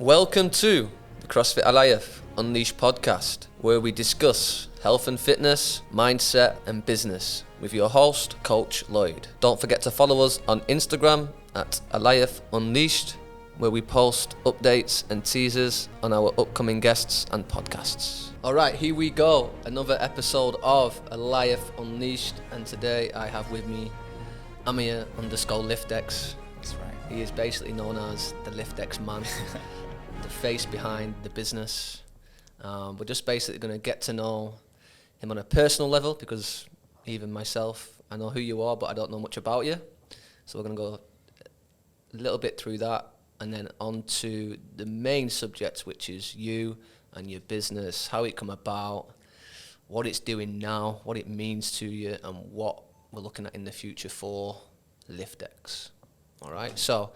Welcome to the CrossFit Alliance Unleashed podcast, where we discuss health and fitness, mindset and business with your host, Coach Lloyd. Don't forget to follow us on Instagram at Alliance Unleashed, where we post updates and teasers on our upcoming guests and podcasts. All right, here we go. Another episode of Alliance Unleashed, and today I have with me Amir_Liftdex. That's right. He is basically known as the Liftdex man, the face behind the business. We're just basically going to get to know him on a personal level, because even myself, I know who you are, but I don't know much about you. So we're going to go a little bit through that, and then on to the main subject, which is you and your business, how it come about, what it's doing now, what it means to you, and what we're looking at in the future for Liftdex. All right, so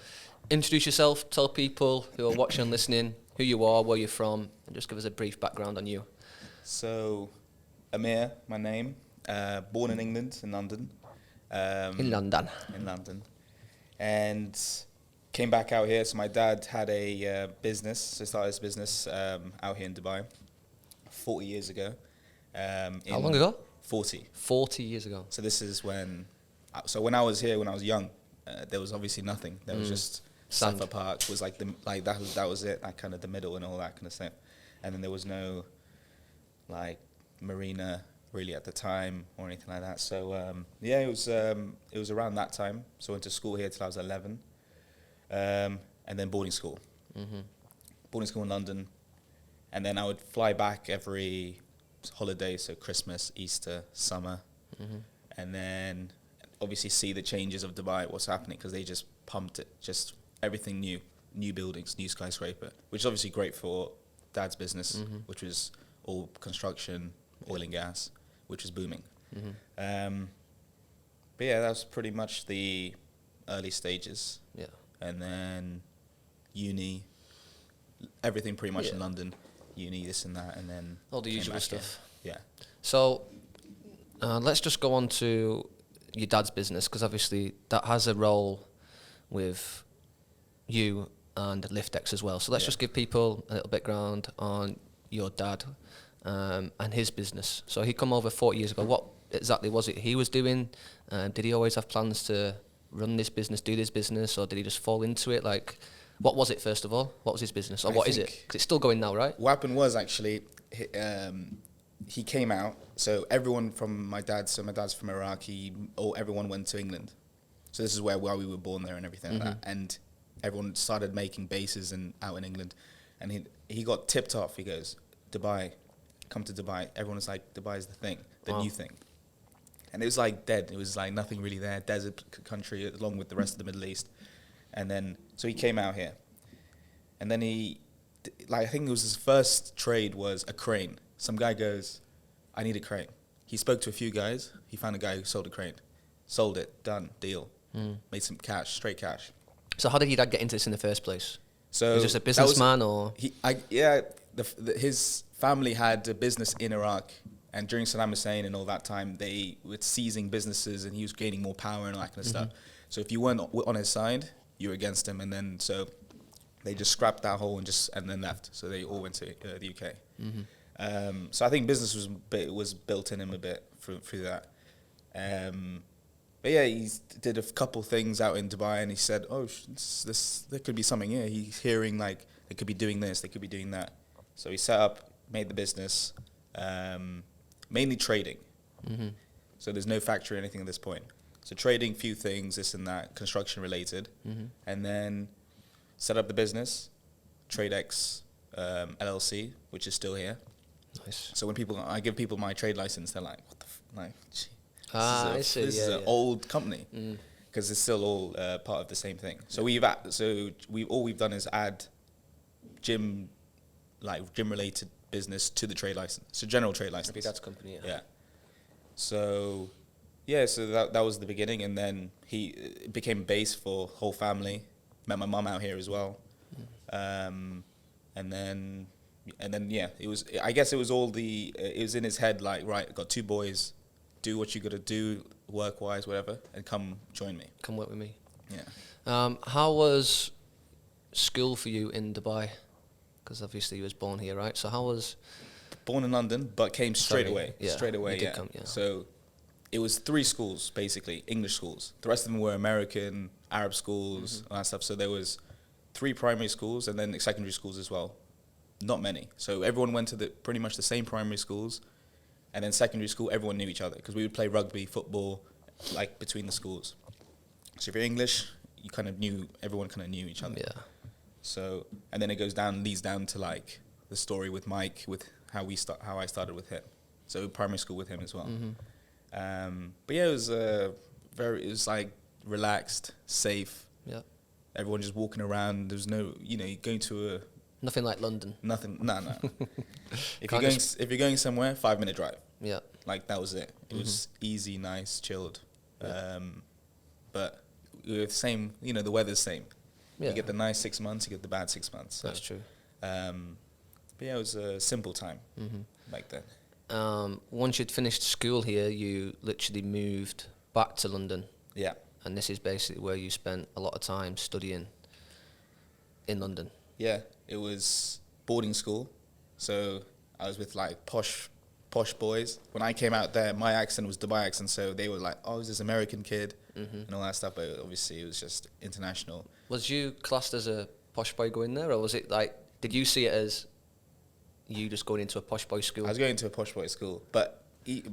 introduce yourself, tell people who are watching and listening who you are, where you're from, and just give us a brief background on you. So, Amir, my name, born in England, in London. In London. In London. And came back out here. So my dad had a business, so started his business out here in Dubai 40 years ago. How long ago? 40. 40 years ago. So this is when I was here, when I was young, there was obviously nothing. There was just Sand. Safa Park was like that was it, like kind of the middle and all that kind of stuff. And then there was no like marina really at the time or anything like that. So it was around that time. So I went to school here till I was 11, and then boarding school. Mm-hmm. Boarding school in London, and then I would fly back every holiday, so Christmas, Easter, summer, and then obviously see the changes of Dubai, what's happening, because they just pumped it, just everything new buildings, new skyscraper, which is obviously great for Dad's business, which was all construction, oil and gas, which was booming. But yeah, that was pretty much the early stages. Yeah. And then uni, everything pretty much in London, uni, this and that, and then all the came usual back stuff. here. Yeah. So let's just go on to your dad's business, because obviously that has a role with you and Liftdex as well. So let's just give people a little background on your dad and his business. So he come over 40 years ago. What exactly was it he was doing? Did he always have plans to run this business, do this business, or did he just fall into it? Like, what was it, first of all? What was his business? Or what is it? Because it's still going now, right? What happened was actually, he came out, so everyone from my dad's from Iraq, everyone went to England. So this is where we were born there and everything like that. And everyone started making bases out in England. And he got tipped off. He goes, Dubai, come to Dubai. Everyone was like, Dubai is the thing, the new thing. And it was like dead. It was like nothing really there, desert country along with the rest of the Middle East. And then, so he came out here. And then I think it was his first trade was a crane. Some guy goes, I need a crane. He spoke to a few guys. He found a guy who sold a crane. Sold it, done, deal. Made some cash, straight cash. So how did your dad get into this in the first place? So was he just a businessman, or? His family had a business in Iraq. And during Saddam Hussein and all that time, they were seizing businesses and he was gaining more power and all that kind of stuff. So if you weren't on his side, you were against him. And then so they just scrapped that whole and then left. So they all went to the UK. So I think business was built in him a bit through that. But yeah, he did a couple things out in Dubai, and he said, "Oh, there could be something here." He's hearing like they could be doing this, they could be doing that. So he set up, made the business, mainly trading. So there's no factory or anything at this point. So trading, few things, this and that, construction related, and then set up the business, TradeX LLC, which is still here. Nice. So when I give people my trade license, they're like, "What the like?" This is an old company, because it's still all part of the same thing. So we've done is add gym related business to the trade license. So general trade license. Maybe that's company. Yeah. So that was the beginning, and then it became base for whole family. Met my mum out here as well, and then it was. I guess it was it was in his head, like, right, got 2 boys. Do what you got to do, work-wise, whatever, and come join me. Come work with me. Yeah. How was school for you in Dubai? Because obviously you was born here, right? So how was... Born in London, but came straight Sorry, away. yeah, Straight away, you did yeah. come, yeah. So it was 3 schools, basically, English schools. The rest of them were American, Arab schools, all that stuff. So there was 3 primary schools and then secondary schools as well. Not many. So everyone went to pretty much the same primary schools. And then secondary school, everyone knew each other because we would play rugby, football, like between the schools. So if you're English, you kind of knew, everyone kind of knew each other. Yeah. So, and then it leads down to like the story with Mike, with how I started with him. So primary school with him as well. But yeah, it was like relaxed, safe. Yeah. Everyone just walking around. There's no, you're going to a... Nothing like London. Nothing, no. If you're going somewhere, 5-minute drive. Yeah. Like that was it. It was easy, nice, chilled. Yeah. But the same, the weather's same. Yeah. You get the nice 6 months, you get the bad 6 months. So, That's true. but yeah, it was a simple time back then. Once you'd finished school here, you literally moved back to London. Yeah. And this is basically where you spent a lot of time studying in London. Yeah, it was boarding school. So I was with like posh boys. When I came out there, my accent was Dubai accent, so they were like, oh, is this American kid? And all that stuff, but obviously it was just international. Was you classed as a posh boy going there, or was it like, did you see it as you just going into a posh boy school? I was going to a posh boy school, but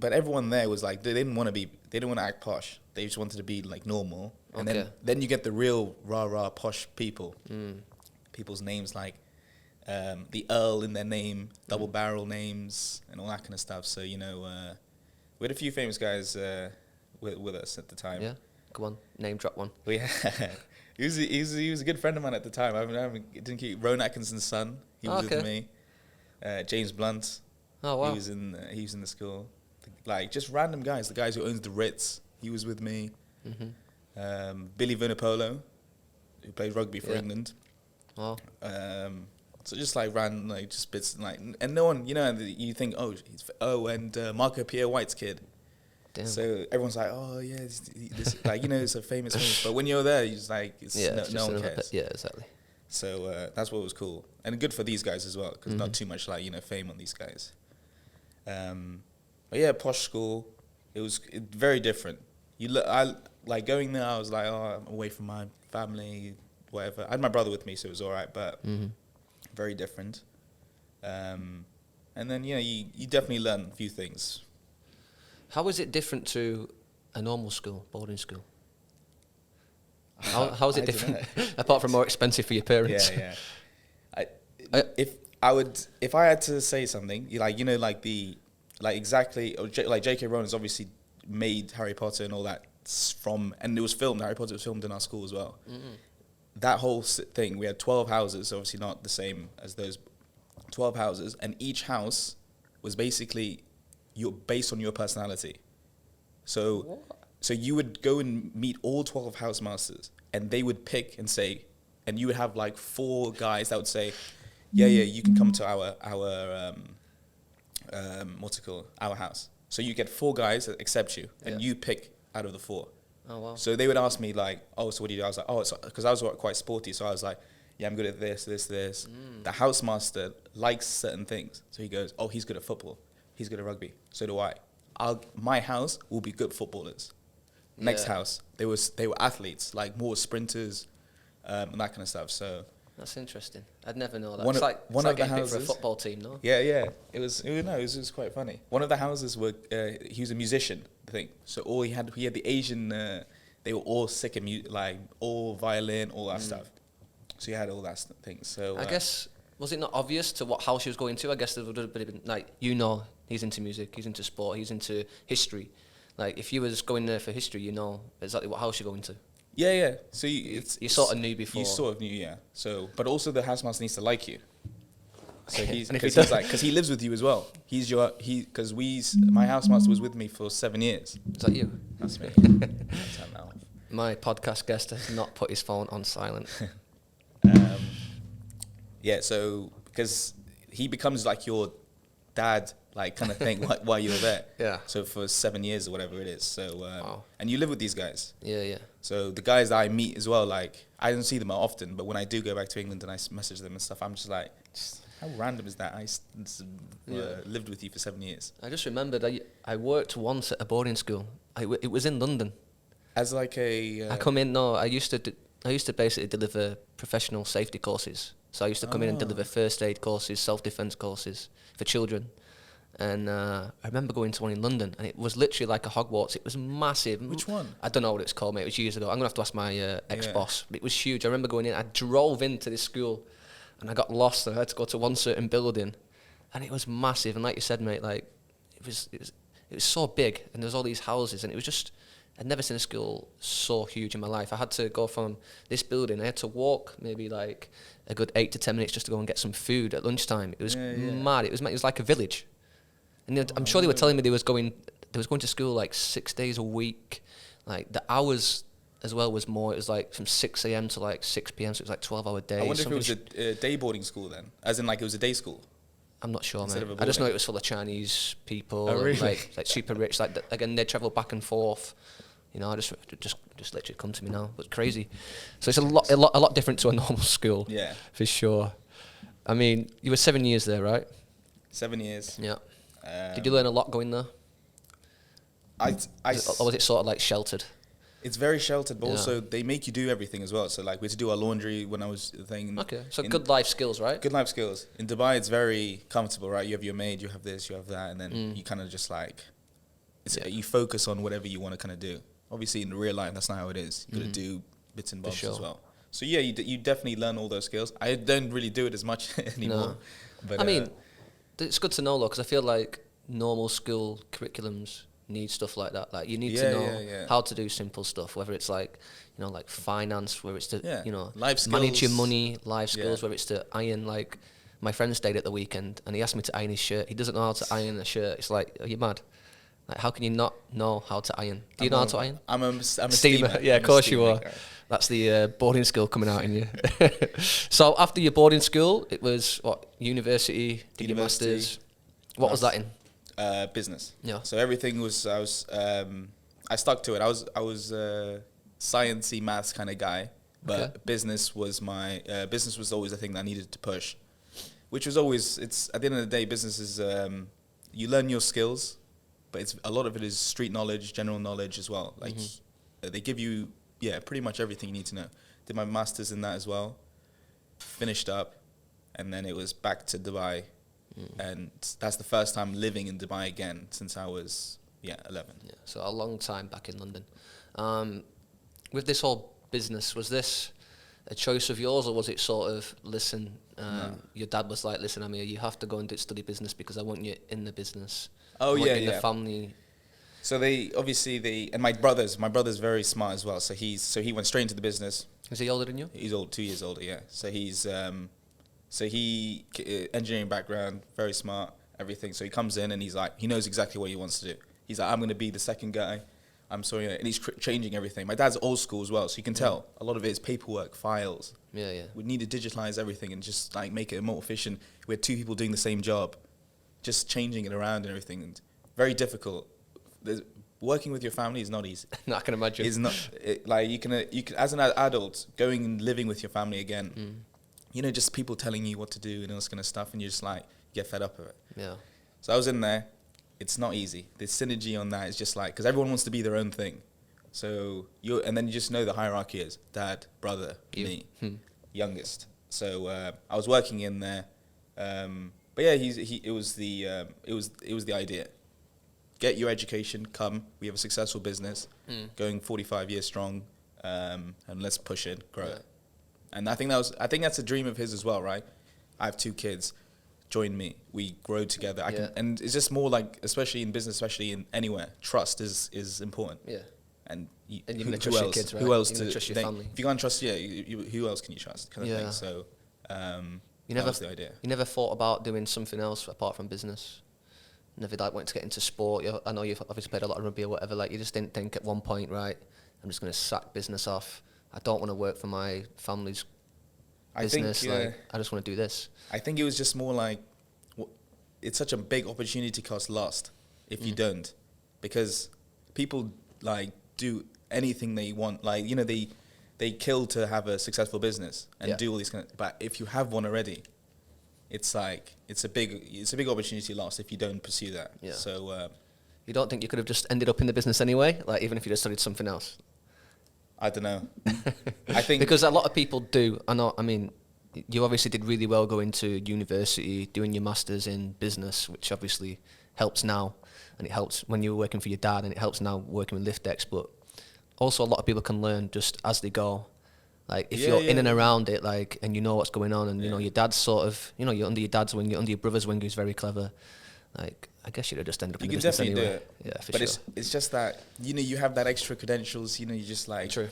everyone there was like, they didn't want to act posh. They just wanted to be like normal. And then you get the real rah posh people. People's names like the Earl in their name, double barrel names, and all that kind of stuff. So we had a few famous guys with us at the time. Yeah, come on, name drop one. We he was a good friend of mine at the time. Didn't keep Rowan Atkinson's son. He was with me. James Blunt. Oh wow. He was in the school. Like just random guys. The guys who owns the Ritz. He was with me. Billy Vunipolo, who played rugby for England. Oh. So just like random, like just bits, like, and no one, you think, and Marco Pierre White's kid. Damn. So everyone's like, oh yeah, this like it's a famous. But when you're there, you're just like, no one cares. Yeah, exactly. So that's what was cool, and good for these guys as well, because not too much like fame on these guys. But yeah, posh school, it was very different. I like going there. I was like, oh, I'm away from my family, whatever. I had my brother with me, so it was all right, but very different. And then you definitely learn a few things. How is it different to a normal school, boarding school? How is it different, apart from more expensive for your parents? Yeah. If I had to say something, exactly, like J.K. Rowling has obviously made Harry Potter and all that and it was filmed. Harry Potter was filmed in our school as well. That whole thing, we had 12 houses, obviously not the same as those 12 houses, and each house was basically based on your personality. So you would go and meet all 12 house masters, and they would pick and say, and you would have like 4 guys that would say, yeah, you can come to our what's it called, our house. So you get 4 guys that accept you, and you pick out of the 4. Oh wow! So they would ask me like, oh, so what do you do? I was like, oh, because I was quite sporty, so I was like, yeah, I'm good at this. The housemaster likes certain things, so he goes, oh, he's good at football, he's good at rugby. So do I. My house will be good footballers. Next house, they were athletes, like more sprinters, and that kind of stuff. So that's interesting. I'd never know that. One it's of like the getting picked for a houses- football team, no? Yeah. It was quite funny. One of the houses he was a musician, I think. So he had the Asian. They were all sick of like all violin, all that stuff. So he had all that things. So I guess, was it not obvious to what house he was going to? I guess there would have been like, he's into music, he's into sport, he's into history. Like if you was going there for history, exactly what house you're going to. Yeah. So you sort of knew before. You sort of knew, yeah. So, but also the housemaster needs to like you. So because he lives with you as well. My housemaster was with me for 7 years. Is that you? That's me. That's how now. My podcast guest has not put his phone on silent. Yeah, so because he becomes like your dad, like kind of thing, while you're there. Yeah. So for 7 years or whatever it is. So wow. And you live with these guys. Yeah. So the guys that I meet as well, like I don't see them often, but when I do go back to England and I message them and stuff, I'm just like, How random is that? Yeah. Lived with you for 7 years. I just remembered I worked once at a boarding school. It was in London. As like a... I come in, no, I used to basically deliver professional safety courses. So I used to come in and deliver first aid courses, self-defense courses for children. And I remember going to one in London, and it was literally like a Hogwarts. It was massive. Which one? I don't know what it's called, mate. It was years ago. I'm going to have to ask my ex-boss. But it was huge. I remember going in. I drove into this school, and I got lost, and I had to go to one certain building. And it was massive. And like you said, mate, like it was so big, and there was all these houses, and it was just... I'd never seen a school so huge in my life. I had to go from this building. I had to walk maybe like a good 8 to 10 minutes just to go and get some food at lunchtime. It was mad. It was like a village. And I'm sure they were telling me they was going to school like 6 days a week. Like the hours as well was more. It was like from 6 a.m. to like 6 p.m. So it was like 12-hour days. I wonder if it was a day boarding school then, as in like it was a day school. I'm not sure, Instead man. of a I just know boarding. it was full of Chinese people, Oh, really? like super rich. Like again, they travel back and forth. You know, I just literally come to me now. But crazy. So it's a lot different to a normal school. Yeah. For sure. I mean, you were 7 years there, right? 7 years. Yeah. Did you learn a lot going there? Or was it sort of like sheltered? It's very sheltered, but Yeah. also they make you do everything as well. So like we had to do our laundry when I was the thing. Okay, so good life skills, right? Good life skills. In Dubai, it's very comfortable, right? You have your maid, you have this, you have that, and then you kind of just like, you focus on whatever you want to kind of do. Obviously, in real life, that's not how it is. You got to do bits and bobs as well. So yeah, you definitely learn all those skills. I don't really do it as much anymore. No. But I mean, it's good to know though, because I feel like normal school curriculums need stuff like that. Like you need to know how to do simple stuff, whether it's like, you know, like finance, where it's to, you know, life manage your skills. money, life skills, whether it's to iron. Like my friend stayed at the weekend and he asked me to iron his shirt. He doesn't know how to iron a shirt. It's like, are you mad? Like, how can you not know how to iron? Do you know how to iron? I'm a steamer. Yeah, of course you are. That's the boarding school coming out in you. So after your boarding school, it was what, university? Did your masters? What was that in? Business. Yeah. So everything was I stuck to it. I was sciencey maths kind of guy, but business was always the thing that I needed to push, which was always, it's at the end of the day, business is you learn your skills, but a lot of it is street knowledge, general knowledge as well. Like they give you pretty much everything you need to know. Did my masters in that as well, finished up, and then it was back to Dubai. And that's the first time living in Dubai again since I was 11. Yeah, so a long time back in London. With this whole business, was this a choice of yours, or was it sort of, listen, your dad was like, listen, Amir, you have to go and study business because I want you in the business. Oh, yeah, in the family. So and my brother's very smart as well. So he went straight into the business. Is he older than you? He's 2 years older, yeah. So he's engineering background, very smart, everything. So he comes in and he's like, he knows exactly what he wants to do. He's like, I'm going to be the second guy. I'm sorry, and he's changing everything. My dad's old school as well, so you can tell a lot of it is paperwork, files. Yeah, yeah. We need to digitalize everything and just like make it more efficient. We had 2 people doing the same job, just changing it around and everything. And very difficult. Working with your family is not easy. No, I can imagine. It's not like you can as an adult going and living with your family again. You know, just people telling you what to do and all this kind of stuff, and you just like get fed up of it. Yeah. So I was in there. It's not easy. The synergy on that is just like, because everyone wants to be their own thing. So and then you just know the hierarchy is dad, brother, me, youngest. So I was working in there, but yeah, it was the idea. Get your education, come. We have a successful business, going 45 years strong, and let's push it, grow it. And I think that's a dream of his as well, right? I have 2 kids. Join me. We grow together. And it's just more like, especially in business, especially in anywhere, trust is important. Yeah. And you're going to trust your kids, right? Who else you're going to trust your family? If you can't trust, who else can you trust? Kind of thing. So that was the idea. You never thought about doing something else apart from business? Never like wanted to get into sport? I know you've obviously played a lot of rugby or whatever. Like you just didn't think at one point, right, I'm just going to sack business off. I don't want to work for my family's business. I just want to do this. I think it was just more like, it's such a big opportunity cost lost if you don't, because people like do anything they want. Like, you know, they kill to have a successful business and do all these but if you have one already, it's like it's a big opportunity lost if you don't pursue that. Yeah. So You don't think you could have just ended up in the business anyway, like even if you just studied something else? I don't know. I think Because a lot of people do. I mean, you obviously did really well going to university, doing your masters in business, which obviously helps now, and it helps when you were working for your dad, and it helps now working with Liftdex. But also, a lot of people can learn just as they go. Like if you're in and around it, like, and you know what's going on, and you know your dad's sort of, you know, you're under your dad's wing, you're under your brother's wing, who's very clever. Like, I guess you'd have just ended up in the business anyway. You can definitely do it. Yeah, for sure. But it's just that, you know, you have that extra credentials, you know, you just like, true.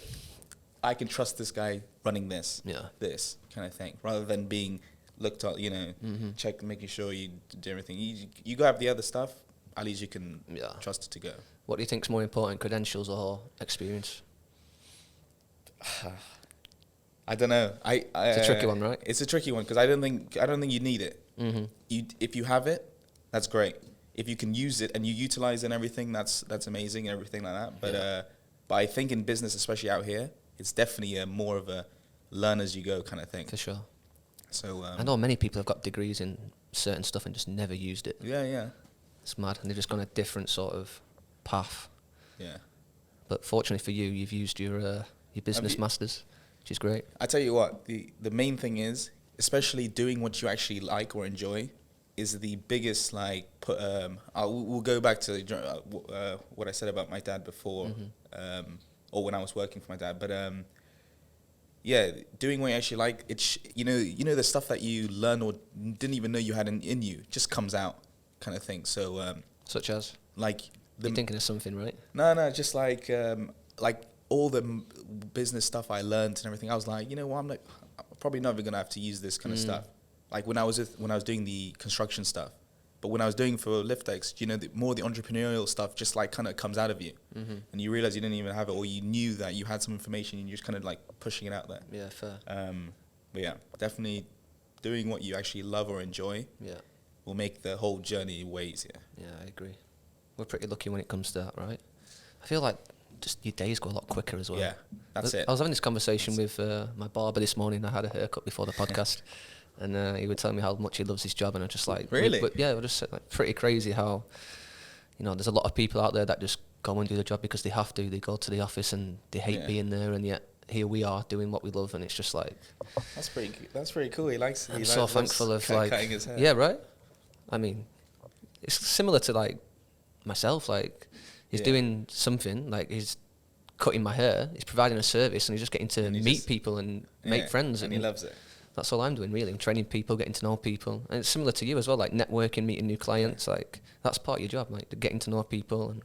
I can trust this guy running this, Yeah. this kind of thing, rather than being looked at, you know, making sure you do everything. You go have the other stuff, at least you can trust it to go. What do you think's more important, credentials or experience? I don't know. It's a tricky one, right? It's a tricky one because I don't think you need it. If you have it, that's great. If you can use it and you utilize it and everything, that's amazing and everything like that. But I think in business, especially out here, it's definitely more of a learn as you go kind of thing. For sure. So I know many people have got degrees in certain stuff and just never used it. Yeah. It's mad, and they've just gone a different sort of path. Yeah. But fortunately for you, you've used your business masters, which is great. I tell you what, the main thing is, especially doing what you actually like or enjoy, is the biggest we'll go back to what I said about my dad before, or when I was working for my dad. But doing what you actually like, you know the stuff that you learn or didn't even know you had in you just comes out, kind of thing. So such as like you're thinking of something, right? No, just like all the business stuff I learned and everything. I was like, you know what, I'm probably never gonna have to use this kind of stuff. Like when I was doing the construction stuff, but when I was doing for Liftdex, you know, more the entrepreneurial stuff just like kind of comes out of you, and you realize you didn't even have it, or you knew that you had some information and you're just kind of like pushing it out there. Yeah, fair. But yeah, definitely doing what you actually love or enjoy. Yeah. Will make the whole journey way easier. Yeah, I agree. We're pretty lucky when it comes to that, right? I feel like just your days go a lot quicker as well. Yeah, that's it. I was having this conversation with my barber this morning. I had a haircut before the podcast, and he would tell me how much he loves his job, and I just like really, but yeah, I just said like pretty crazy how, you know, there's a lot of people out there that just go and do the job because they have to. They go to the office and they hate being there, and yet here we are doing what we love, and it's just like that's pretty cool. I'm so thankful of like cutting his hair. Yeah, right. I mean, it's similar to like myself. Like he's doing something, like he's cutting my hair, he's providing a service, and he's just getting to meet people and make friends. And he loves it. That's all I'm doing, really. I'm training people, getting to know people. And it's similar to you as well, like networking, meeting new clients. Like that's part of your job, like getting to know people and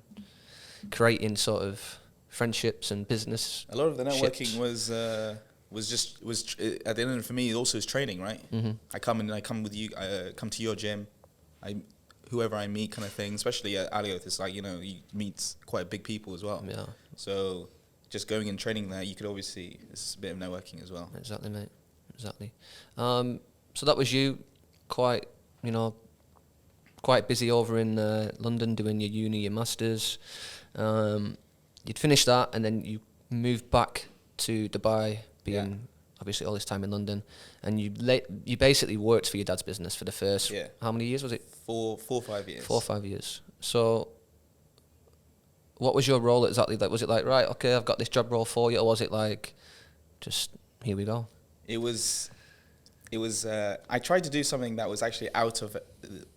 creating sort of friendships and business. A lot of the networking was at the end for me also is training, right? I come with you, I come to your gym, whoever I meet kind of thing, especially at Alioth, it's like, you know, you meet quite big people as well. Yeah. So just going and training there, you could obviously, it's a bit of networking as well. Exactly, mate. Exactly. So that was you, quite busy over in London doing your uni, your masters. You'd finished that, and then you moved back to Dubai, being obviously all this time in London, and you basically worked for your dad's business for the first how many years was it? 4 or 5 years. 4 or 5 years. So what was your role exactly? Like, was it like, right, okay, I've got this job role for you, or was it like, just here we go? It was. I tried to do something that was actually out of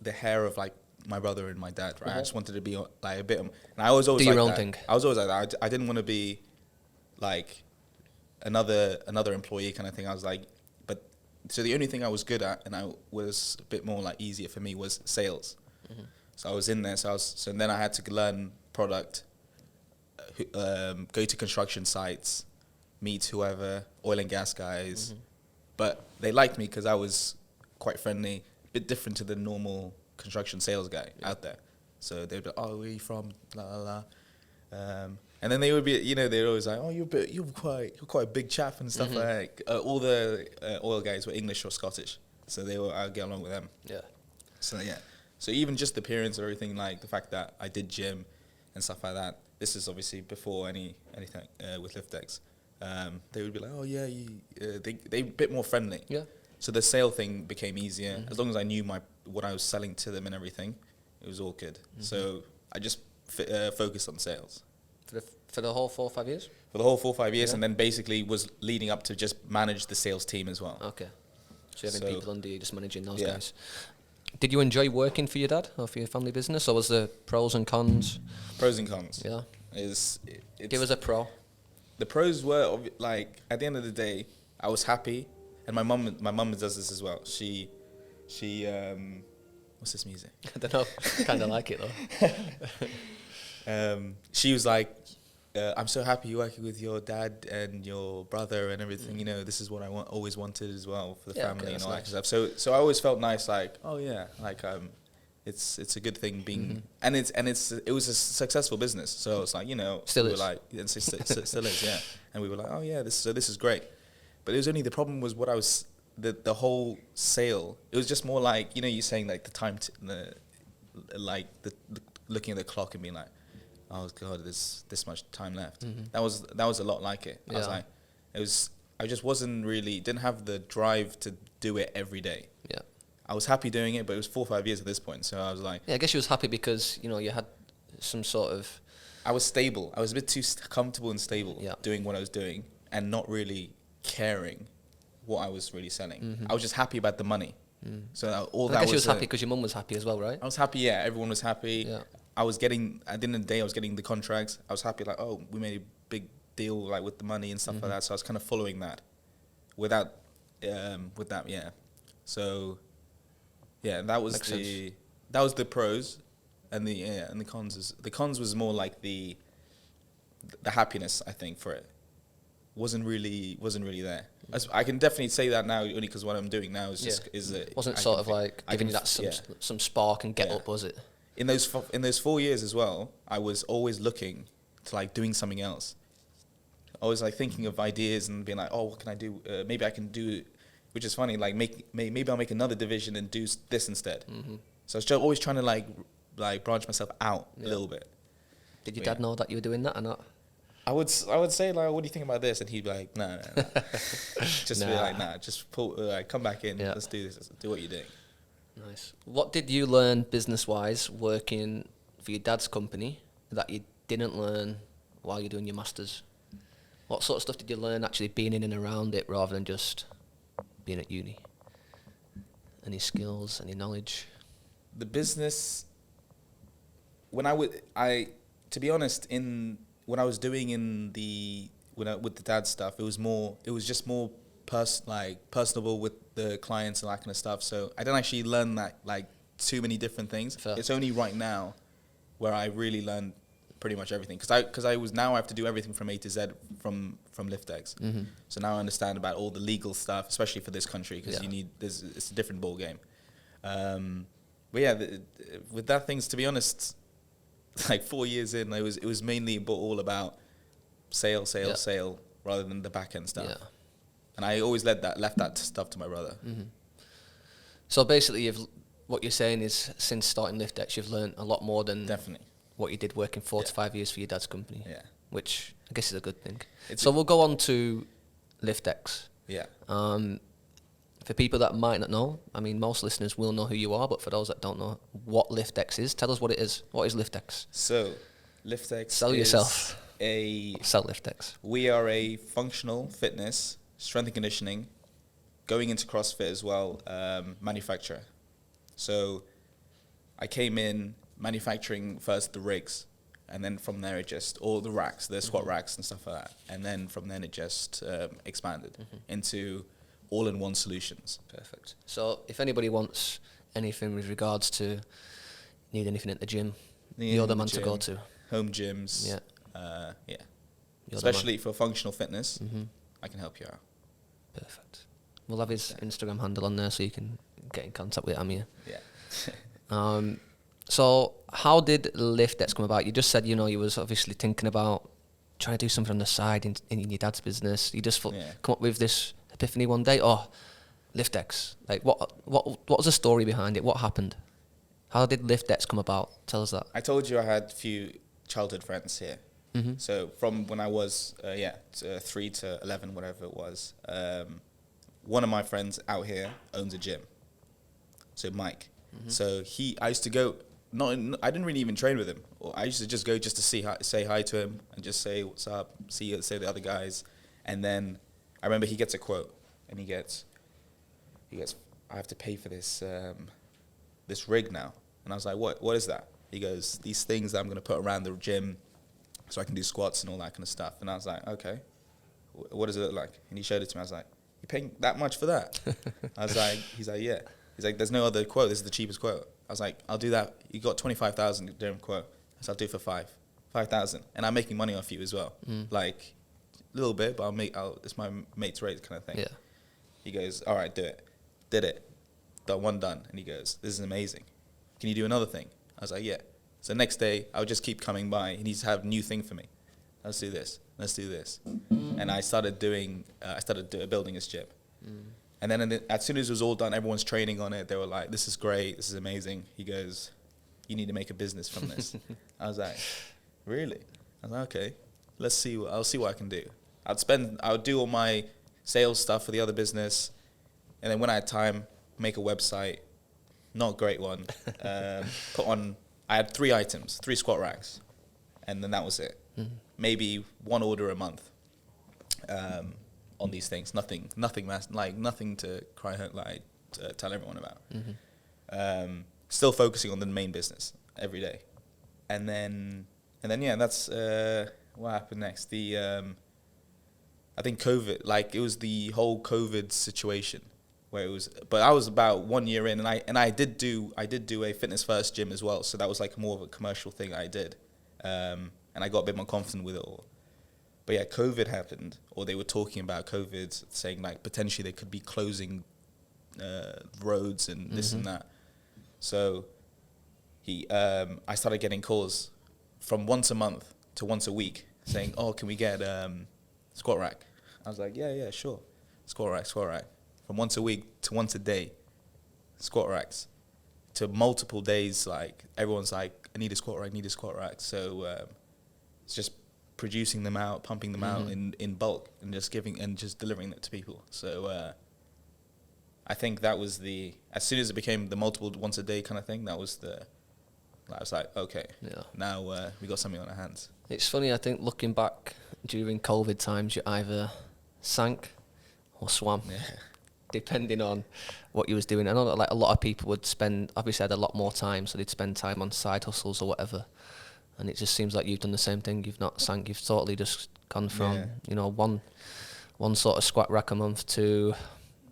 the hair of like my brother and my dad. Right, I just wanted to be like a bit. And I was always do like your own that. thing. I was always like that. I didn't want to be like another employee kind of thing. I was like, so the only thing I was good at, and I was a bit more like easier for me, was sales. So I was in there. So then I had to learn product, go to construction sites, meet whoever, oil and gas guys. But they liked me because I was quite friendly, a bit different to the normal construction sales guy out there. So they'd be like, oh, where are you from? La, la, la. And then they would be, you know, they're always like, oh, you're quite a big chap and stuff like that. All the oil guys were English or Scottish. So I'd get along with them. Yeah. So, yeah. So even just the appearance or everything, like the fact that I did gym and stuff like that, this is obviously before anything with Liftdex. They would be like, oh, yeah, they a bit more friendly. Yeah. So the sale thing became easier. As long as I knew what I was selling to them and everything, it was all good. So I just focused on sales. For the whole 4 or 5 years? For the whole 4 or 5 years, Yeah. and then basically was leading up to just manage the sales team as well. Okay. So you're having people under you, just managing those Yeah. guys. Did you enjoy working for your dad or for your family business, or was there pros and cons? Pros and cons. Yeah. It's Give us a pro. The pros were like, at the end of the day, I was happy, and my mum does this as well. She what's this music? I don't know. Kind of like it though. She was like, I'm so happy you're working with your dad and your brother and everything. You know, this is what I always wanted as well for the family and all that stuff. So I always felt nice, like, oh yeah, like it's a good thing being, and it was a successful business. So it's like, you know, Still we is. were like, and still is, yeah. And we were like, oh yeah, this is great. But it was only, the problem was what I was, the whole sale. It was just more like, you know, you're saying like the time, looking at the clock and being like, oh God, there's this much time left. That was a lot like it. I was like, I just didn't have the drive to do it every day. Yeah. I was happy doing it, but it was 4 or 5 years at this point. So I was like, Yeah, I guess you was happy because, you know, you had some sort of... I was stable. I was a bit too comfortable and stable doing what I was doing and not really caring what I was really selling. I was just happy about the money. So I guess you was happy because your mum was happy as well, right? I was happy, yeah. Everyone was happy. Yeah. I was getting, at the end of the day, I was getting the contracts. I was happy, like, oh, we made a big deal, like, with the money and stuff like that. So I was kind of following that with that, yeah. So, yeah, that was the pros, and the cons. The cons was more like the happiness, I think, for it. Wasn't really there. I can definitely say that now, only because what I'm doing now is just wasn't sort of like giving you that some spark and get up, was it? In those 4 years as well, I was always looking to like doing something else. I was like thinking of ideas and being like, oh, what can I do? Maybe I can do, which is funny. Like maybe I'll make another division and do this instead. So I was always trying to like branch myself out a little bit. Did your dad know that you were doing that or not? I would say, like, what do you think about this? And he'd be like, no. Just be like, nah, just come back in. Let's do this. Do what you're doing. Nice. What did you learn business-wise working for your dad's company that you didn't learn while you're doing your masters? What sort of stuff did you learn actually being in and around it rather than just being at uni? Any skills, any knowledge? The business, to be honest, when I was doing with the dad stuff, it was just more personable with the clients and that kind of stuff. So I didn't actually learn that like too many different things. Fair. It's only right now where I really learned pretty much everything, because I have to do everything from A to Z from Liftdex. So now I understand about all the legal stuff, especially for this country, because it's a different ball game. But yeah, with that things, to be honest, like 4 years in, it was mainly all about sale, rather than the back end stuff. Yeah. And I always left that stuff to my brother. So basically, what you're saying is, since starting Liftdex, you've learned a lot more than Definitely what you did working 4 to 5 years for your dad's company. Yeah. Which I guess is a good thing. So we'll go on to Liftdex. Yeah. For people that might not know, I mean, most listeners will know who you are, but for those that don't know what Liftdex is, tell us what it is. What is Liftdex? So, Liftdex Sell yourself. Sell Liftdex. We are a functional fitness, strength and conditioning, going into CrossFit as well, manufacturer. So, I came in manufacturing first the rigs, and then from there it just, all the racks, the squat racks and stuff like that. And then from then it just expanded into all-in-one solutions. Perfect. So if anybody wants anything with regards to need anything at the gym, you're the man to go to. Home gyms. Yeah. Especially for functional fitness, I can help you out. Perfect. We'll have his Instagram handle on there so you can get in contact with Amir. Yeah. So how did Liftdex come about? You just said, you was obviously thinking about trying to do something on the side in your dad's business. You just come up with this epiphany one day. Oh, Liftdex. Like what was the story behind it? What happened? How did Liftdex come about? Tell us that. I told you I had a few childhood friends here. So from when I was 3 to 11, whatever it was, one of my friends out here owns a gym. So Mike. So I used to go, I didn't really even train with him. Or I used to just go just to say hi to him and just say what's up, say the other guys. And then I remember he gets a quote and he gets, I have to pay for this this rig now. And I was like, what is that? He goes, these things that I'm going to put around the gym so I can do squats and all that kind of stuff. And I was like, okay, what does it look like? And he showed it to me. I was like, you're paying that much for that? I was like, he's like, yeah. He's like, there's no other quote. This is the cheapest quote. I was like, I'll do that. You got 25,000 dirham quote. I said, I'll do it for 5,000. And I'm making money off you as well. Like, a little bit, but it's my mate's rate kind of thing. Yeah. He goes, all right, do it. Did it. One done. And he goes, this is amazing. Can you do another thing? I was like, yeah. So next day, I would just keep coming by. And he'd have a new thing for me. Let's do this. Let's do this. And I started building his gym. And then as soon as it was all done, everyone's training on it. They were like, this is great. This is amazing. He goes, you need to make a business from this. I was like, really? I was like, okay, I'll see what I can do. I would do all my sales stuff for the other business. And then when I had time, make a website, not a great one. I had 3 items, 3 squat racks. And then that was it. Maybe 1 order a month. On these things, nothing to cry home, like to tell everyone about. Still focusing on the main business every day, and then yeah, that's what happened next. I think COVID, like it was the whole COVID situation where it was. But I was about 1 year in, and I did do a fitness first gym as well, so that was like more of a commercial thing I did, and I got a bit more confident with it all. But yeah, COVID happened, or they were talking about COVID, saying like potentially they could be closing roads and this and that. So I started getting calls from once a month to once a week saying, oh, can we get squat rack? I was like, yeah, sure. Squat rack. From once a week to once a day, squat racks. To multiple days, like everyone's like, I need a squat rack. So it's just producing them out, pumping them out in bulk, and just delivering it to people. So I think that was as soon as it became the multiple once a day kind of thing, I was like, okay, now we got something on our hands. It's funny, I think looking back during COVID times, you either sank or swam, depending on what you was doing. I know that like a lot of people would obviously had a lot more time, so they'd spend time on side hustles or whatever. And it just seems like you've done the same thing. You've not sank. You've totally just gone from one sort of squat rack a month to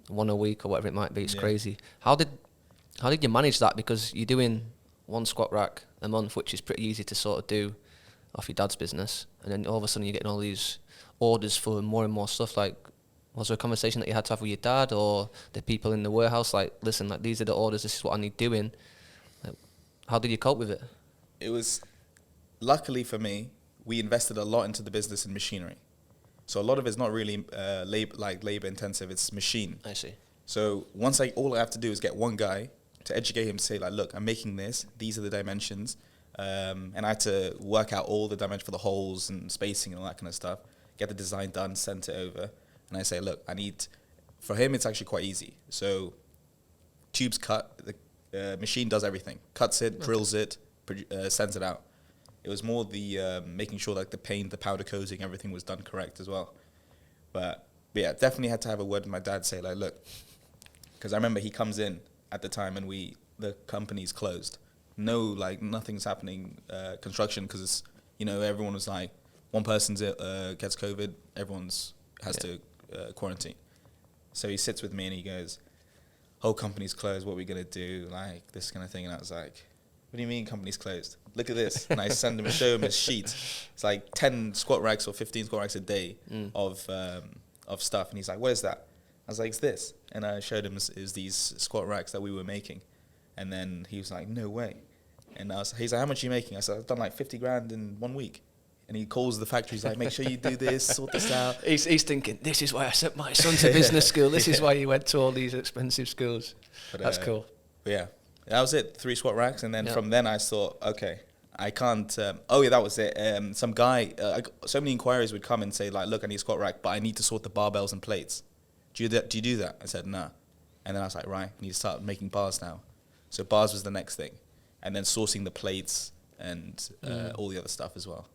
1 a week or whatever it might be. It's crazy. How did you manage that? Because you're doing 1 squat rack a month, which is pretty easy to sort of do off your dad's business, and then all of a sudden you're getting all these orders for more and more stuff. Like, was there a conversation that you had to have with your dad or the people in the warehouse? Like, listen, like these are the orders. This is what I need doing. Like, how did you cope with it? It was. Luckily for me, we invested a lot into the business and machinery. So a lot of it's not really labor intensive, it's machine. I see. So all I have to do is get one guy to educate him to say like, look, I'm making this, these are the dimensions. And I had to work out all the dimensions for the holes and spacing and all that kind of stuff, get the design done, send it over. And I say, look, for him, it's actually quite easy. So tubes cut, the machine does everything, cuts it, drills it, sends it out. It was more the making sure like the paint, the powder coating, everything was done correct as well. But yeah, definitely had to have a word with my dad, say like, look, because I remember he comes in at the time and the company's closed. No, like nothing's happening, construction, because it's, everyone was like, one person gets COVID, everyone's has to quarantine. So he sits with me and he goes, whole company's closed, what are we going to do? Like this kind of thing. And I was like, what do you mean company's closed? Look at this. And I show him a sheet. It's like 10 squat racks or 15 squat racks a day of stuff. And he's like, what is that? I was like, it's this. And I showed him is these squat racks that we were making. And then he was like, no way. And he's like, how much are you making? I said, I've done like 50 grand in 1 week. And he calls the factory. He's like, make sure you do this, sort this out. He's thinking, this is why I sent my son to business school. This is why he went to all these expensive schools. But, that's cool. But yeah. That was it, 3 squat racks, and then from then I thought, okay, I can't. That was it. Some guy, so many inquiries would come and say like, look, I need a squat rack, but I need to sort the barbells and plates. Do you do that? I said, nah. And then I was like, right, I need to start making bars now. So bars was the next thing. And then sourcing the plates and all the other stuff as well.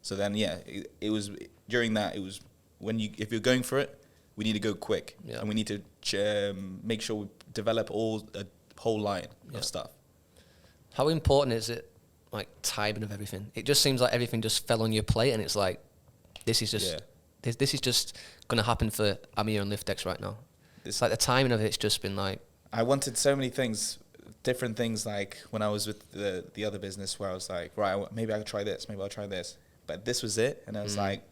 So then, yeah, it was, during that, it was, if you're going for it, we need to go quick. Yeah. And we need to make sure we develop a whole line of stuff. How important is it, like, timing of everything? It just seems like everything just fell on your plate, and it's like, this is just this is just going to happen for Amir and Liftdex right now. It's like the timing of it's just been like... I wanted so many things, different things, like when I was with the other business where I was like, right, maybe I'll try this, maybe I'll try this. But this was it, and I was like,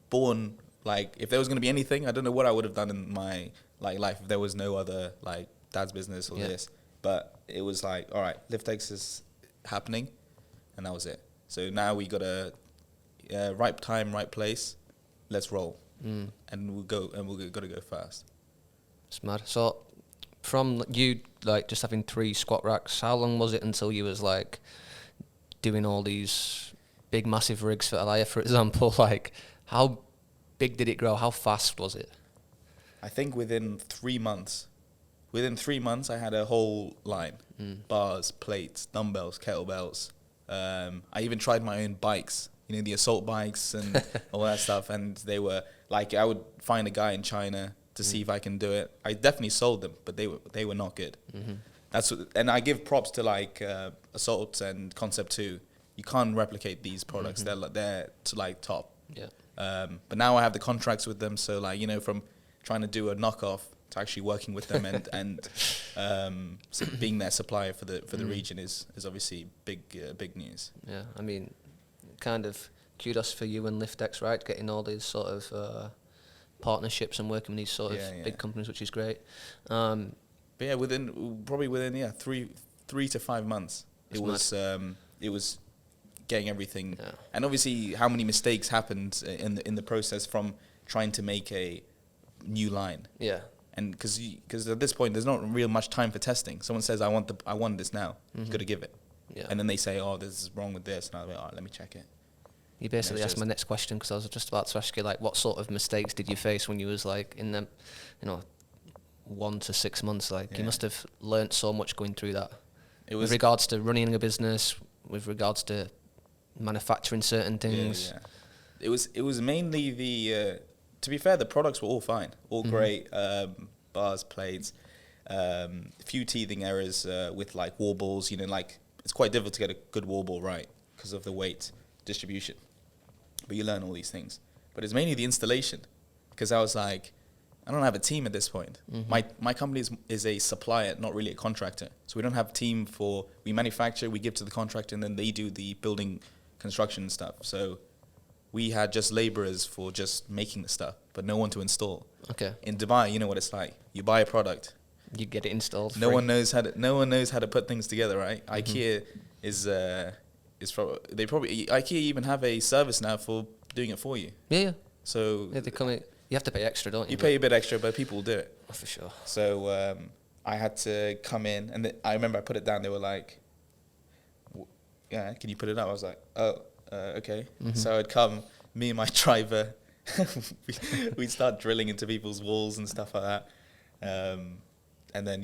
born, like, if there was going to be anything, I don't know what I would have done in my life if there was no other, like, dad's business or this. But it was like, all right, Liftdex is happening, and that was it. So now we got a right time, right place. Let's roll, and we'll got to go fast. It's mad. So, from you like just having 3 squat racks, how long was it until you was like doing all these big, massive rigs for Alaya, for example? Like, how big did it grow? How fast was it? I think within 3 months. Within 3 months, I had a whole line: bars, plates, dumbbells, kettlebells. I even tried my own bikes. You know, the assault bikes and all that stuff. And they were like, I would find a guy in China to see if I can do it. I definitely sold them, but they were not good. That's what, and I give props to like Assault and Concept 2. You can't replicate these products. They're to like top. Yeah. But now I have the contracts with them, so like, you know, from trying to do a knockoff to actually working with them and so being their supplier for the region is obviously big news. Yeah, I mean, kind of kudos for you and Liftdex, right? Getting all these sort of partnerships and working with these sort of big companies, which is great. But yeah, within 3 to 5 months, it was getting everything. Yeah. And obviously, how many mistakes happened in the process from trying to make a new line. Yeah. And because at this point, there's not real much time for testing. Someone says, I want this now. You've got to give it. Yeah. And then they say, oh, this is wrong with this. And I'm like, all right, let me check it. You basically asked my next question, because I was just about to ask you, like, what sort of mistakes did you face when you was, like, in them, 1 to 6 months? Like, you must have learnt so much going through that. With regards to running a business, with regards to manufacturing certain things. Yeah. It was mainly to be fair, the products were all fine, all great, bars, plates, a few teething errors with like wall balls. Like it's quite difficult to get a good wall ball right because of the weight distribution. But you learn all these things. But it's mainly the installation, because I was like, I don't have a team at this point. My company is a supplier, not really a contractor. So we don't have a team we manufacture, we give to the contractor, and then they do the building construction stuff. So we had just laborers for just making the stuff, but no one to install. Okay. In Dubai, you know what it's like. You buy a product, you get it installed. No one knows how to put things together, right? IKEA IKEA even have a service now for doing it for you. Yeah. So they come in. You have to pay extra, don't you? You pay a bit extra, but people will do it. Oh, for sure. So I had to come in, and I remember I put it down. They were like, "Yeah, can you put it up?" I was like, "Oh, okay." So I'd come, me and my driver, we'd start drilling into people's walls and stuff like that, and then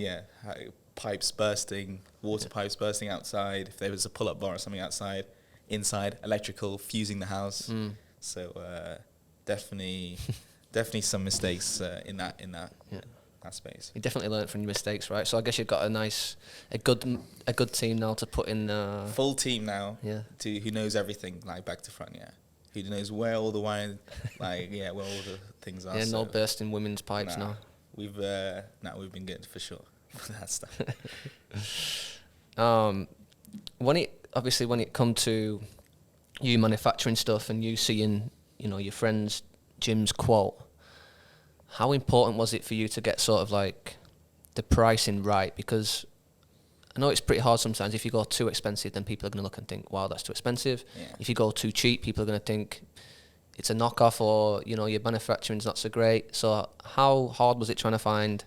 pipes bursting, water pipes bursting outside. If there was a pull-up bar or something outside, inside, electrical fusing the house. So definitely some mistakes in that space. You definitely learned from your mistakes, right? So I guess you've got a good team now to put in. Full team now. Yeah. Who knows everything, like back to front. Yeah. Who knows where all the wine, where all the things are. Yeah, no bursting women's pipes now. We've been good for sure for that stuff. When it come to you manufacturing stuff and you seeing, your friends' Jim's quote, how important was it for you to get sort of like the pricing right? Because I know it's pretty hard sometimes. If you go too expensive, then people are going to look and think, wow, that's too expensive. Yeah. If you go too cheap, people are going to think it's a knockoff, or, your manufacturing's not so great. So how hard was it trying to find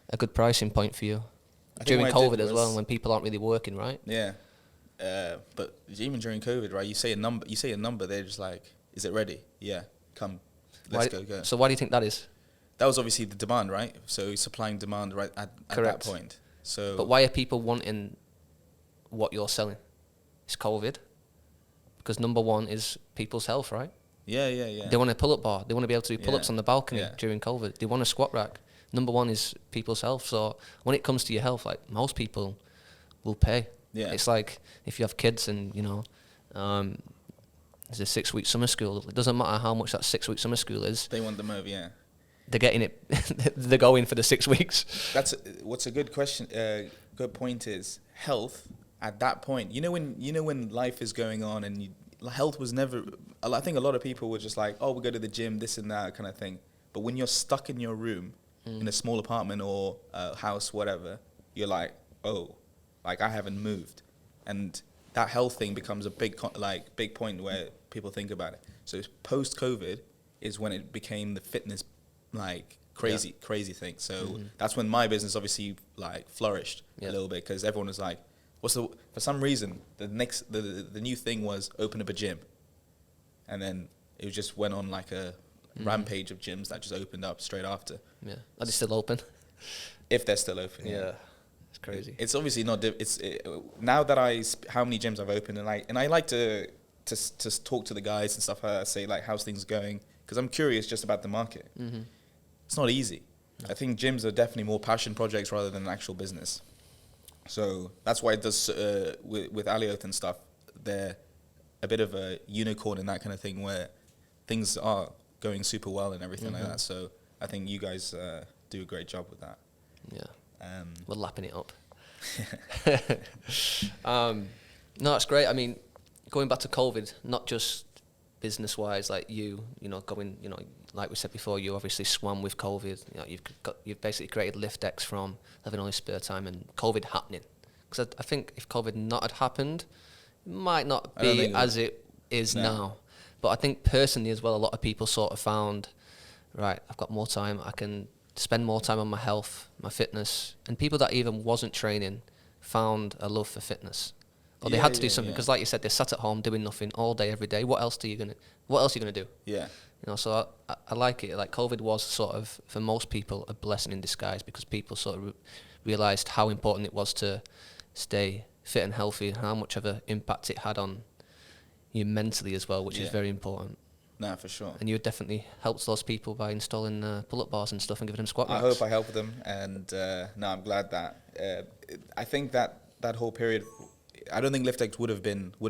a good pricing point for you? During COVID as well, when people aren't really working, right? Yeah. But even during COVID, right, you say a number, they're just like, is it ready? Yeah, come, let's go. So why do you think that is? that was obviously the demand, right? So supplying demand right at that point. So, but why are people wanting what you're selling? It's COVID. Because number one is people's health, right? Yeah. They want a pull-up bar. They want to be able to do pull-ups on the balcony during COVID. They want a squat rack. Number one is people's health. So when it comes to your health, like, most people will pay. Yeah. It's like if you have kids and, you know, there's a 6-week summer school. It doesn't matter how much that 6-week summer school is. They want the move, yeah. They're getting it. They're going for the 6 weeks. What's a good question. Good point is health at that point. You know when life is going on and health was never. I think a lot of people were just like, oh, we'll go to the gym, this and that kind of thing. But when you're stuck in your room, in a small apartment or a house, whatever, you're like, oh, like I haven't moved, and that health thing becomes a big point where people think about it. So post COVID is when it became the fitness crazy thing. So that's when my business obviously flourished a little bit, because everyone was like, for some reason the new thing was open up a gym, and then it just went on like a rampage of gyms that just opened up straight after. Yeah, are they still open? If they're still open, yeah. It's crazy. It's obviously not. Now that how many gyms I've opened, and I like to talk to the guys and stuff. I say like, how's things going? Because I'm curious just about the market. It's not easy. No. I think gyms are definitely more passion projects rather than an actual business. So that's why it does with Alioth and stuff. They're a bit of a unicorn in that kind of thing, where things are going super well and everything like that. So I think you guys do a great job with that. Yeah. We're lapping it up. No, it's great. I mean, going back to COVID, not just business-wise, like you know, like we said before, you obviously swam with COVID. You know, you've basically created Liftdex from having only spare time and COVID happening. Because I think if COVID not had happened, it might not be as it is now. But I think personally as well, a lot of people sort of found, right, I've got more time, I can spend more time on my health, my fitness, and people that even wasn't training found a love for fitness, or they had to do something, because like you said, they sat at home doing nothing all day, every day. What else are you gonna do? Yeah, you know. So I like it. Like, COVID was sort of, for most people, a blessing in disguise, because people sort of realized how important it was to stay fit and healthy, and how much of an impact it had on you mentally as well, which is very important. No, for sure. And you definitely helped those people by installing pull-up bars and stuff and giving them squat racks. I hope I helped them, and I'm glad that. I think that whole period, I don't think Liftdex would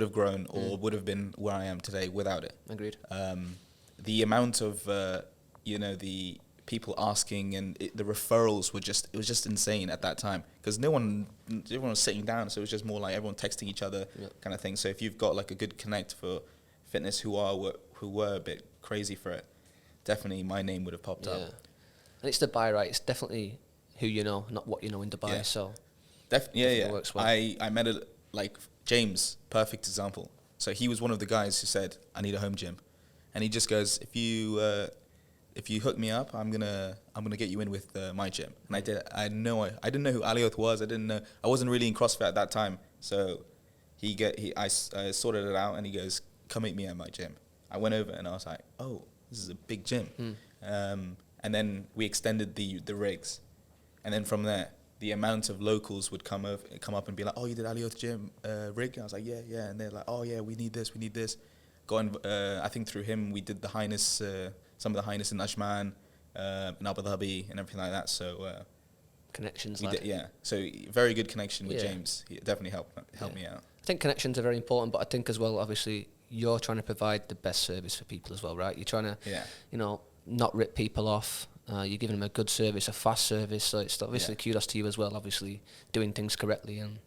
have grown or would have been where I am today without it. Agreed. The amount of the people asking and the referrals it was just insane at that time, because everyone was sitting down, so it was just more like everyone texting each other kind of thing. So if you've got like a good connect for fitness who were a bit crazy for it, definitely my name would have popped up. And it's Dubai, right? It's definitely who you know, not what you know in Dubai. So works well. I met like James, perfect example. So he was one of the guys who said, I need a home gym, and he just goes, if you hook me up, I'm gonna get you in with my gym. And I did. I didn't know who Alioth was. I wasn't really in CrossFit at that time. So I sorted it out, and he goes, come meet me at my gym. I went over and I was like, oh, this is a big gym. And then we extended the rigs, and then from there, the amount of locals would come up and be like, oh, you did Alioth gym rig? And I was like, yeah. And they're like, oh yeah, we need this. I think through him we did the Highness, some of the Highness in Ajman, in Abu Dhabi and everything like that. So connections, so very good connection with James. He definitely helped me out. I think connections are very important, but I think as well, obviously, you're trying to provide the best service for people as well, right? You're trying to, not rip people off. You're giving them a good service, a fast service. So it's obviously kudos to you as well, obviously doing things correctly. And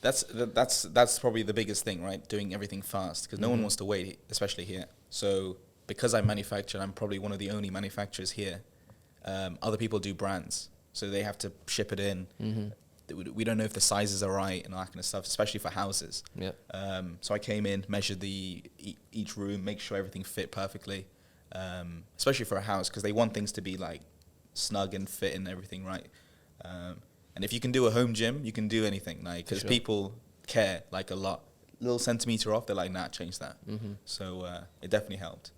that's probably the biggest thing, right? Doing everything fast, because no one wants to wait, especially here. So because I manufacture, I'm probably one of the only manufacturers here. Other people do brands, so they have to ship it in. We don't know if the sizes are right and all that kind of stuff, especially for houses. So I came in, measured each room, make sure everything fit perfectly, especially for a house, because they want things to be like snug and fit and everything right. And if you can do a home gym, you can do anything, like, because people care like a lot. Little centimeter off, they're like, nah, change that. So it definitely helped.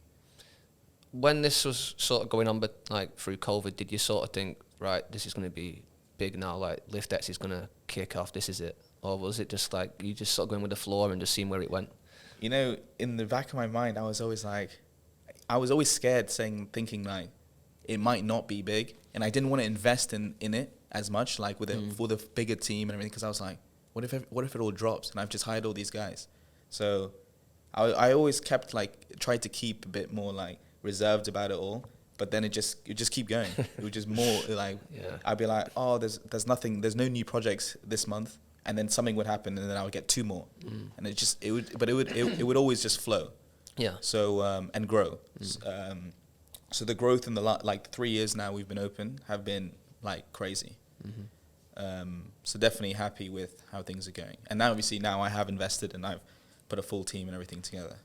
when this was sort of going on, but like through COVID, did you sort of think, right, this is going to be big now, like Liftdex is going to kick off, this is it? Or was it just like you just sort of going with the floor and just seeing where it went? You know, in the back of my mind, I was always scared thinking like, it might not be big. And I didn't want to invest in it as much, like for the bigger team and everything, because I was like, what if it all drops and I've just hired all these guys? So I always tried to keep a bit more like reserved about it all, but then it just keep going. It was just more like, I'd be like, oh, there's no new projects this month, and then something would happen, and then I would get 2 more, and it would always just flow. Yeah. So and grow. So the growth in the 3 years now we've been open have been like crazy. So definitely happy with how things are going. And now obviously I have invested and I've put a full team and everything together.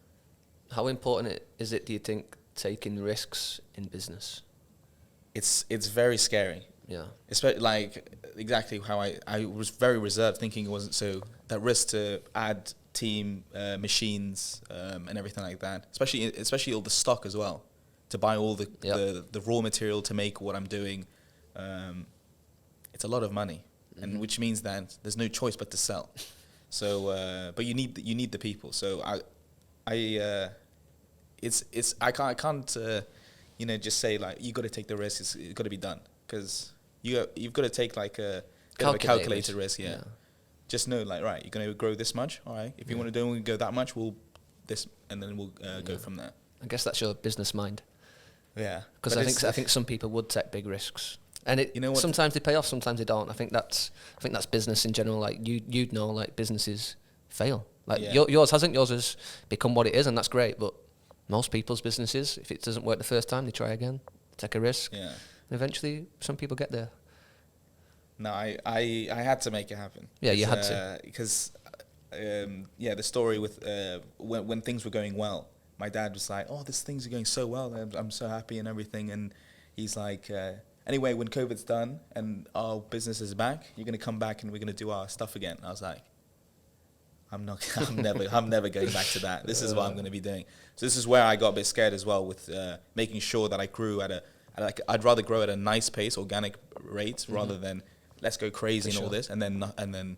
How important is it, do you think, taking risks in business? It's very scary. Yeah. Especially like exactly how I was very reserved, thinking it wasn't so that risk to add team, machines, and everything like that. Especially all the stock as well, to buy all the raw material to make what I'm doing. It's a lot of money, and which means that there's no choice but to sell. So, but you need the people. So I can't just say like you got to take the risk. It's got to be done, because you've got to take like a calculated risk. Yeah. Just know like, right, you're going to grow this much. All right, if you want to do go that much, and then we'll go from there. I guess that's your business mind. Yeah, because I think some people would take big risks. And sometimes they pay off, sometimes they don't. I think that's business in general. Like you'd know, like businesses fail. Like yours hasn't. Yours has become what it is, and that's great. But most people's businesses, if it doesn't work the first time, they try again, take a risk, and eventually some people get there. No, I had to make it happen. Yeah, you had to, because the story with when things were going well, my dad was like, "Oh, these things are going so well. I'm so happy and everything," and he's like. Anyway, when COVID's done and our business is back, you're going to come back and we're going to do our stuff again. I was like, I'm never going back to that. This is what I'm going to be doing. So this is where I got a bit scared as well with making sure that I grew I'd rather grow at a nice pace, organic rate, rather than let's go crazy and all this. And then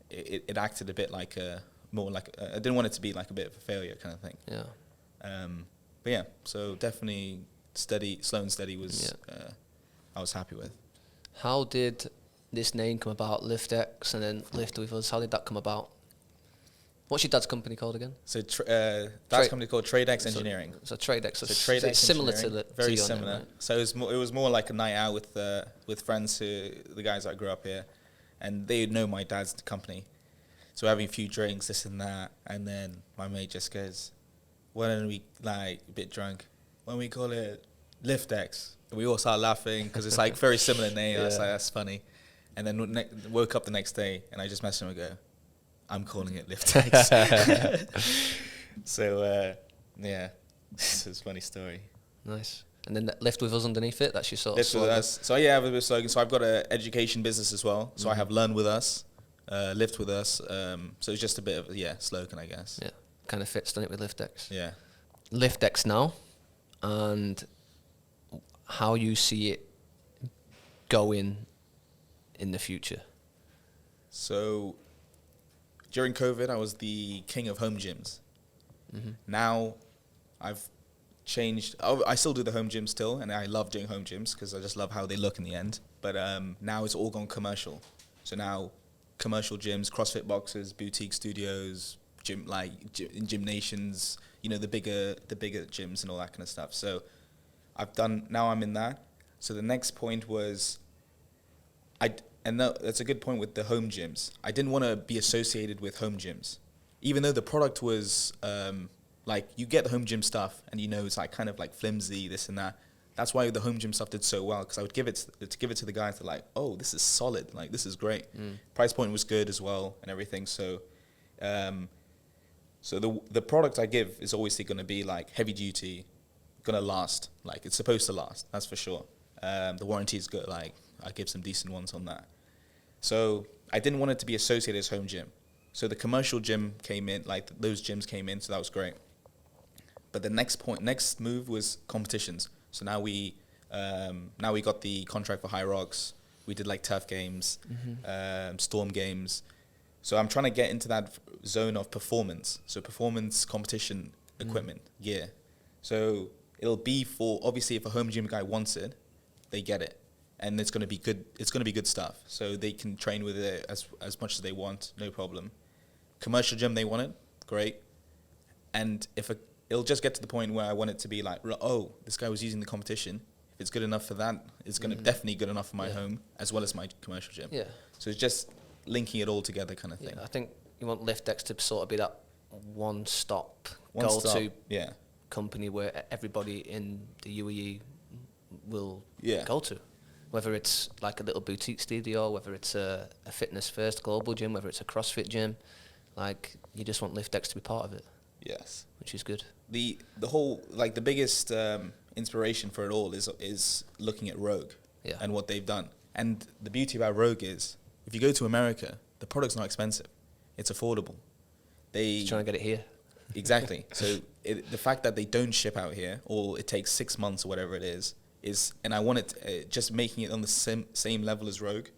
it acted a bit like I didn't want it to be like a bit of a failure kind of thing. Yeah. But yeah, so definitely. Slow and steady was I was happy with. How did this name come about, Liftdex, and then Lift with Us? How did that come about? What's your dad's company called again? So dad's company called Tradex Engineering. So Tradex. So Tradex similar to very similar. Name, right? So it was more like a night out with friends, the guys that grew up here, and they know my dad's company. So having a few drinks, this and that, and then my mate just goes, "Why don't we like a bit drunk? When we call it Liftdex?" We all start laughing because it's like very similar name. I was like, that's funny. And then woke up the next day and I just messaged him and go, I'm calling it Liftdex. So it's a funny story. Nice. And then Lift with Us underneath it, that's your sort of slogan. Lift with Us. So I have a slogan. So I've got an education business as well. So I have Learn with Us, Lift with Us. So it's just a bit of slogan, I guess. Yeah, kind of fits, doesn't it, with Liftdex? Yeah. Liftdex now. And how you see it going in the future. So during COVID, I was the king of home gyms. Now I've changed. I still do the home gym still, and I love doing home gyms because I just love how they look in the end. But now it's all gone commercial. So now commercial gyms, CrossFit boxes, boutique studios, gymnations, the bigger gyms and all that kind of stuff. So now I'm in that. So the next point was, that's a good point with the home gyms. I didn't want to be associated with home gyms, even though the product was you get the home gym stuff and it's like kind of like flimsy, this and that. That's why the home gym stuff did so well, because I would give it to the guys that are like, oh, this is solid, like this is great. Price point was good as well and everything. So so the product I give is obviously going to be like heavy duty, going to last, like it's supposed to last, that's for sure. The warranty is good, like I give some decent ones on that. So I didn't want it to be associated as home gym. So the commercial gym came in, like those gyms came in, so that was great. But the next move was competitions. So now we got the contract for High Rocks. We did like turf games, storm games. So I'm trying to get into that zone of performance. So performance competition equipment, gear. So it'll be for, obviously, if a home gym guy wants it, they get it. And it's going to be good. It's going to be good stuff. So they can train with it as much as they want, no problem. Commercial gym, they want it, great. And it'll just get to the point where I want it to be like, oh, this guy was using the competition. If it's good enough for that, it's going to definitely good enough for my home as well as my commercial gym. Yeah. So it's just linking it all together kind of thing. Yeah, I think you want Liftdex to sort of be that one-stop go-to company where everybody in the UAE will go to. Whether it's like a little boutique studio, whether it's a fitness first global gym, whether it's a CrossFit gym, like you just want Liftdex to be part of it. Yes. Which is good. The whole, like the biggest inspiration for it all is looking at Rogue and what they've done. And the beauty about Rogue is, if you go to America, the product's not expensive. It's affordable. Just trying to get it here. Exactly. So the fact that they don't ship out here, or it takes 6 months or whatever it is, and I want it just making it on the same level as Rogue.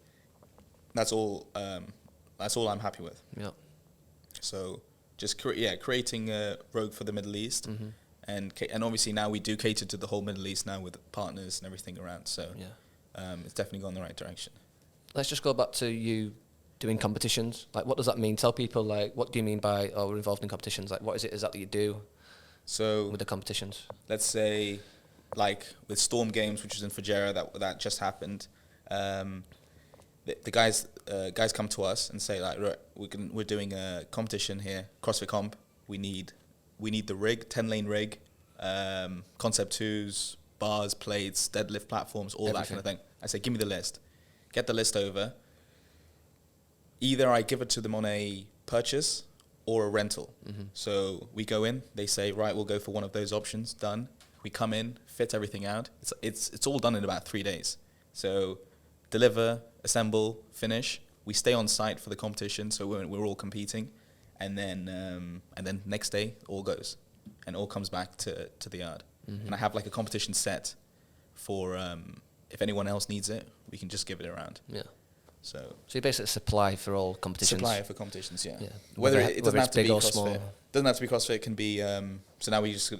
That's all I'm happy with. Yeah. So just creating Rogue for the Middle East, and obviously now we do cater to the whole Middle East now with partners and everything around. So it's definitely gone in the right direction. Let's just go back to you doing competitions. Like, what does that mean? Tell people, like, what do you mean by, we're involved in competitions? Like, what is it exactly you do with the competitions? Let's say, like, with Storm Games, which is in Fujairah, that just happened, the guys come to us and say, like, right, we're doing a competition here, CrossFit comp. We need the rig, 10-lane rig, concept 2s, bars, plates, deadlift platforms, all that kind of thing. I say, give me the list. Get the list over. Either I give it to them on a purchase or a rental. So we go in, they say, right, we'll go for one of those options, done. We come in, fit everything out. It's all done in about 3 days. So deliver, assemble, finish. We stay on site for the competition, so we're all competing. And then next day, all goes. And all comes back to the yard. And I have like a competition set for, if anyone else needs it, we can just give it around. Yeah. So you basically supply for all competitions. Supplier for competitions, yeah. Whether it doesn't have to be CrossFit. Small. Doesn't have to be CrossFit. It can be. So now we just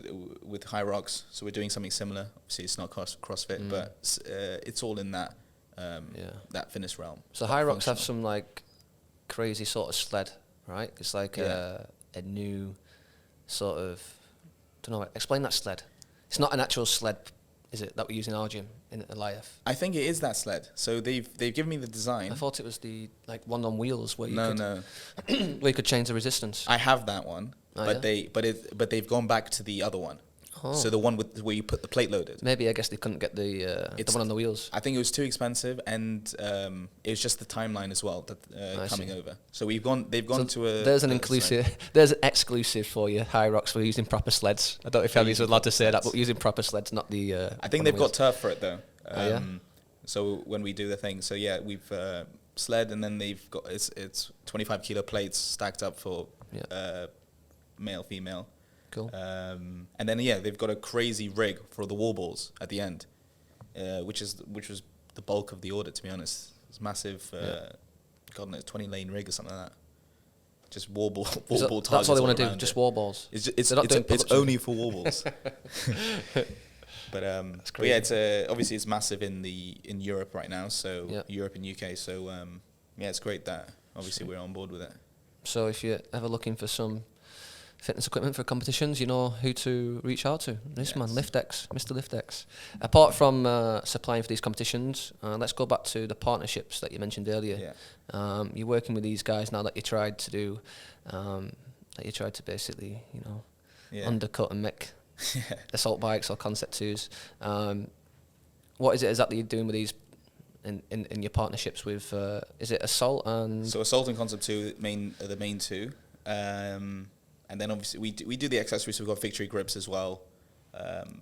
with High Rocks. So we're doing something similar. Obviously, it's not CrossFit, but it's all in that that fitness realm. So High Rocks have some like crazy sort of sled, right? It's like a new sort of. Don't know. Explain that sled. It's not an actual sled. Is it that we use in our gym in Eliath? I think it is that sled. So they've given me the design. I thought it was the like one on wheels where you where you could change the resistance. I have that one, but they've gone back to the other one. Oh. So the one where you put the plate loaded. Maybe I guess they couldn't get the one on the wheels. I think it was too expensive, and it was just the timeline as well that coming over. So they've gone to a. There's an inclusive. There's an exclusive for you, High Rocks, for using proper sleds. I don't know if Abby's allowed to say that, but using proper sleds, not the. I think they've got turf for it though. So when we do the thing, so yeah, we've sled, and then they've got it's 25 kilo plates stacked up for male, female. Cool. And then they've got a crazy rig for the wall balls at the end, which was the bulk of the order, to be honest. It's massive, God knows, 20-lane rig or something like that. Just wall ball targets. That's all they want to do, just wall balls. It's only for wall balls. But it's obviously it's massive in Europe right now. So Europe and UK. So it's great that obviously we're on board with it. So if you're ever looking for some fitness equipment for competitions, you know who to reach out to. This man, Liftdex, Mr. Liftdex. Apart from supplying for these competitions, let's go back to the partnerships that you mentioned earlier. Yeah. You're working with these guys now that you tried to basically, undercut and make assault bikes or concept 2s. What is it exactly you're doing with these in your partnerships with? Is it assault and? So assault and concept 2 are the main two. And then obviously we do the accessories. So we've got victory grips as well.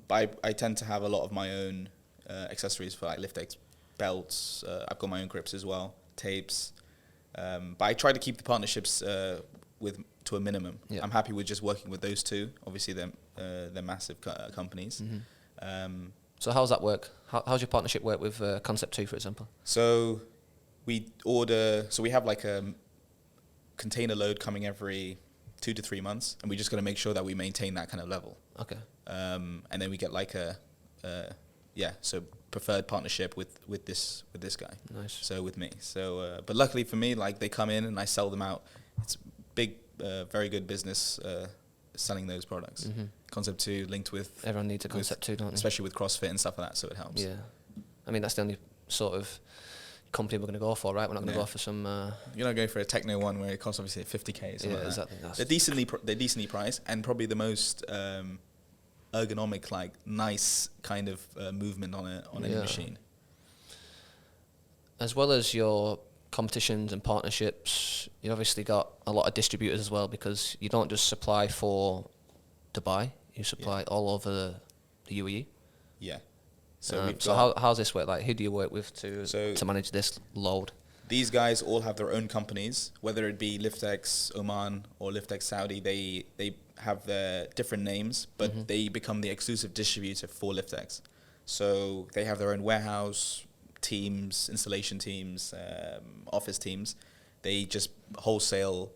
But I tend to have a lot of my own accessories for like Liftdex belts. I've got my own grips as well, tapes. But I try to keep the partnerships with to a minimum. Yeah. I'm happy with just working with those two. Obviously, they're massive companies. So how's that work? How's your partnership work with Concept 2, for example? So we have like a container load coming every 2 to 3 months, and we just got to make sure that we maintain that kind of level. Okay. And then we get like so preferred partnership with this guy. Nice. So with me. So but luckily for me, like they come in and I sell them out. It's big, very good business selling those products. Concept 2 linked with Everyone needs a Concept 2, don't they? especially with CrossFit and stuff like that. So it helps. Yeah. I mean, that's the only sort of company we're going to go for, right? We're not going to go for some... You're not going for a techno one where it costs obviously 50k. Yeah, like exactly. They're decently priced, and probably the most ergonomic, like nice kind of movement on any machine. As well as your competitions and partnerships, you obviously got a lot of distributors as well, because you don't just supply for Dubai, you supply all over the UAE. Yeah. So how's this work? Like, who do you work with to manage this load? These guys all have their own companies, whether it be Liftdex Oman or Liftdex Saudi. They have their different names, but they become the exclusive distributor for Liftdex. So they have their own warehouse teams, installation teams, office teams. I just wholesale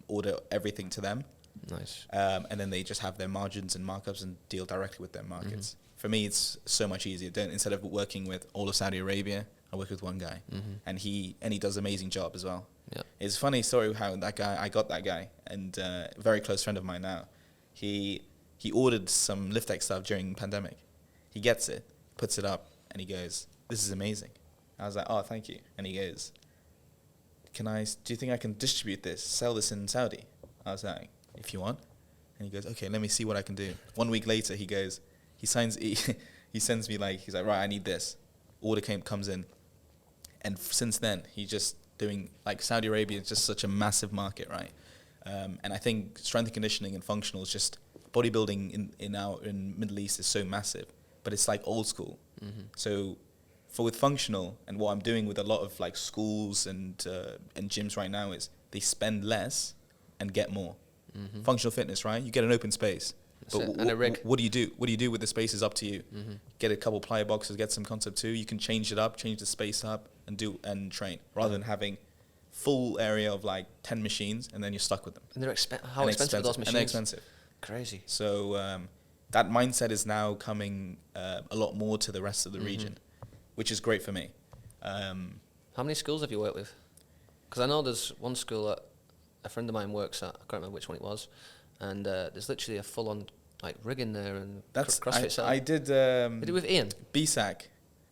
order everything to them. Nice. And then they just have their margins and markups and deal directly with their markets. For me, it's so much easier. Instead of working with all of Saudi Arabia, I work with one guy, and he does an amazing job as well. Yeah. It's a funny story how I got that guy, and a very close friend of mine now. He ordered some Liftdex stuff during pandemic. He gets it, puts it up, and he goes, "This is amazing." I was like, "Oh, thank you." And he goes, do you think I can distribute this, sell this in Saudi? I was like, "If you want." And he goes, "Okay, let me see what I can do." 1 week later, he sends me like, he's like, "Right, I need this." Order comes in. And since then, he's just doing, like, Saudi Arabia is just such a massive market, right? And I think strength and conditioning and functional is just, bodybuilding in Middle East is so massive, but it's like old school. So with functional, and what I'm doing with a lot of like schools and gyms right now is they spend less and get more. Functional fitness, right? You get an open space. And a rig. What do you do? What do you do with the space is up to you. Get a couple plyo boxes, get some Concept 2. You can change it up, change the space up, and train, rather than having full area of like 10 machines and then you're stuck with them. And how expensive are those machines? And they're expensive. Crazy. So that mindset is now coming a lot more to the rest of the region, which is great for me. How many schools have you worked with? Because I know there's one school that a friend of mine works at. I can't remember which one it was. And there's literally a full-on like rig in there and CrossFit cell. I did. Did it with Ian? BSAC.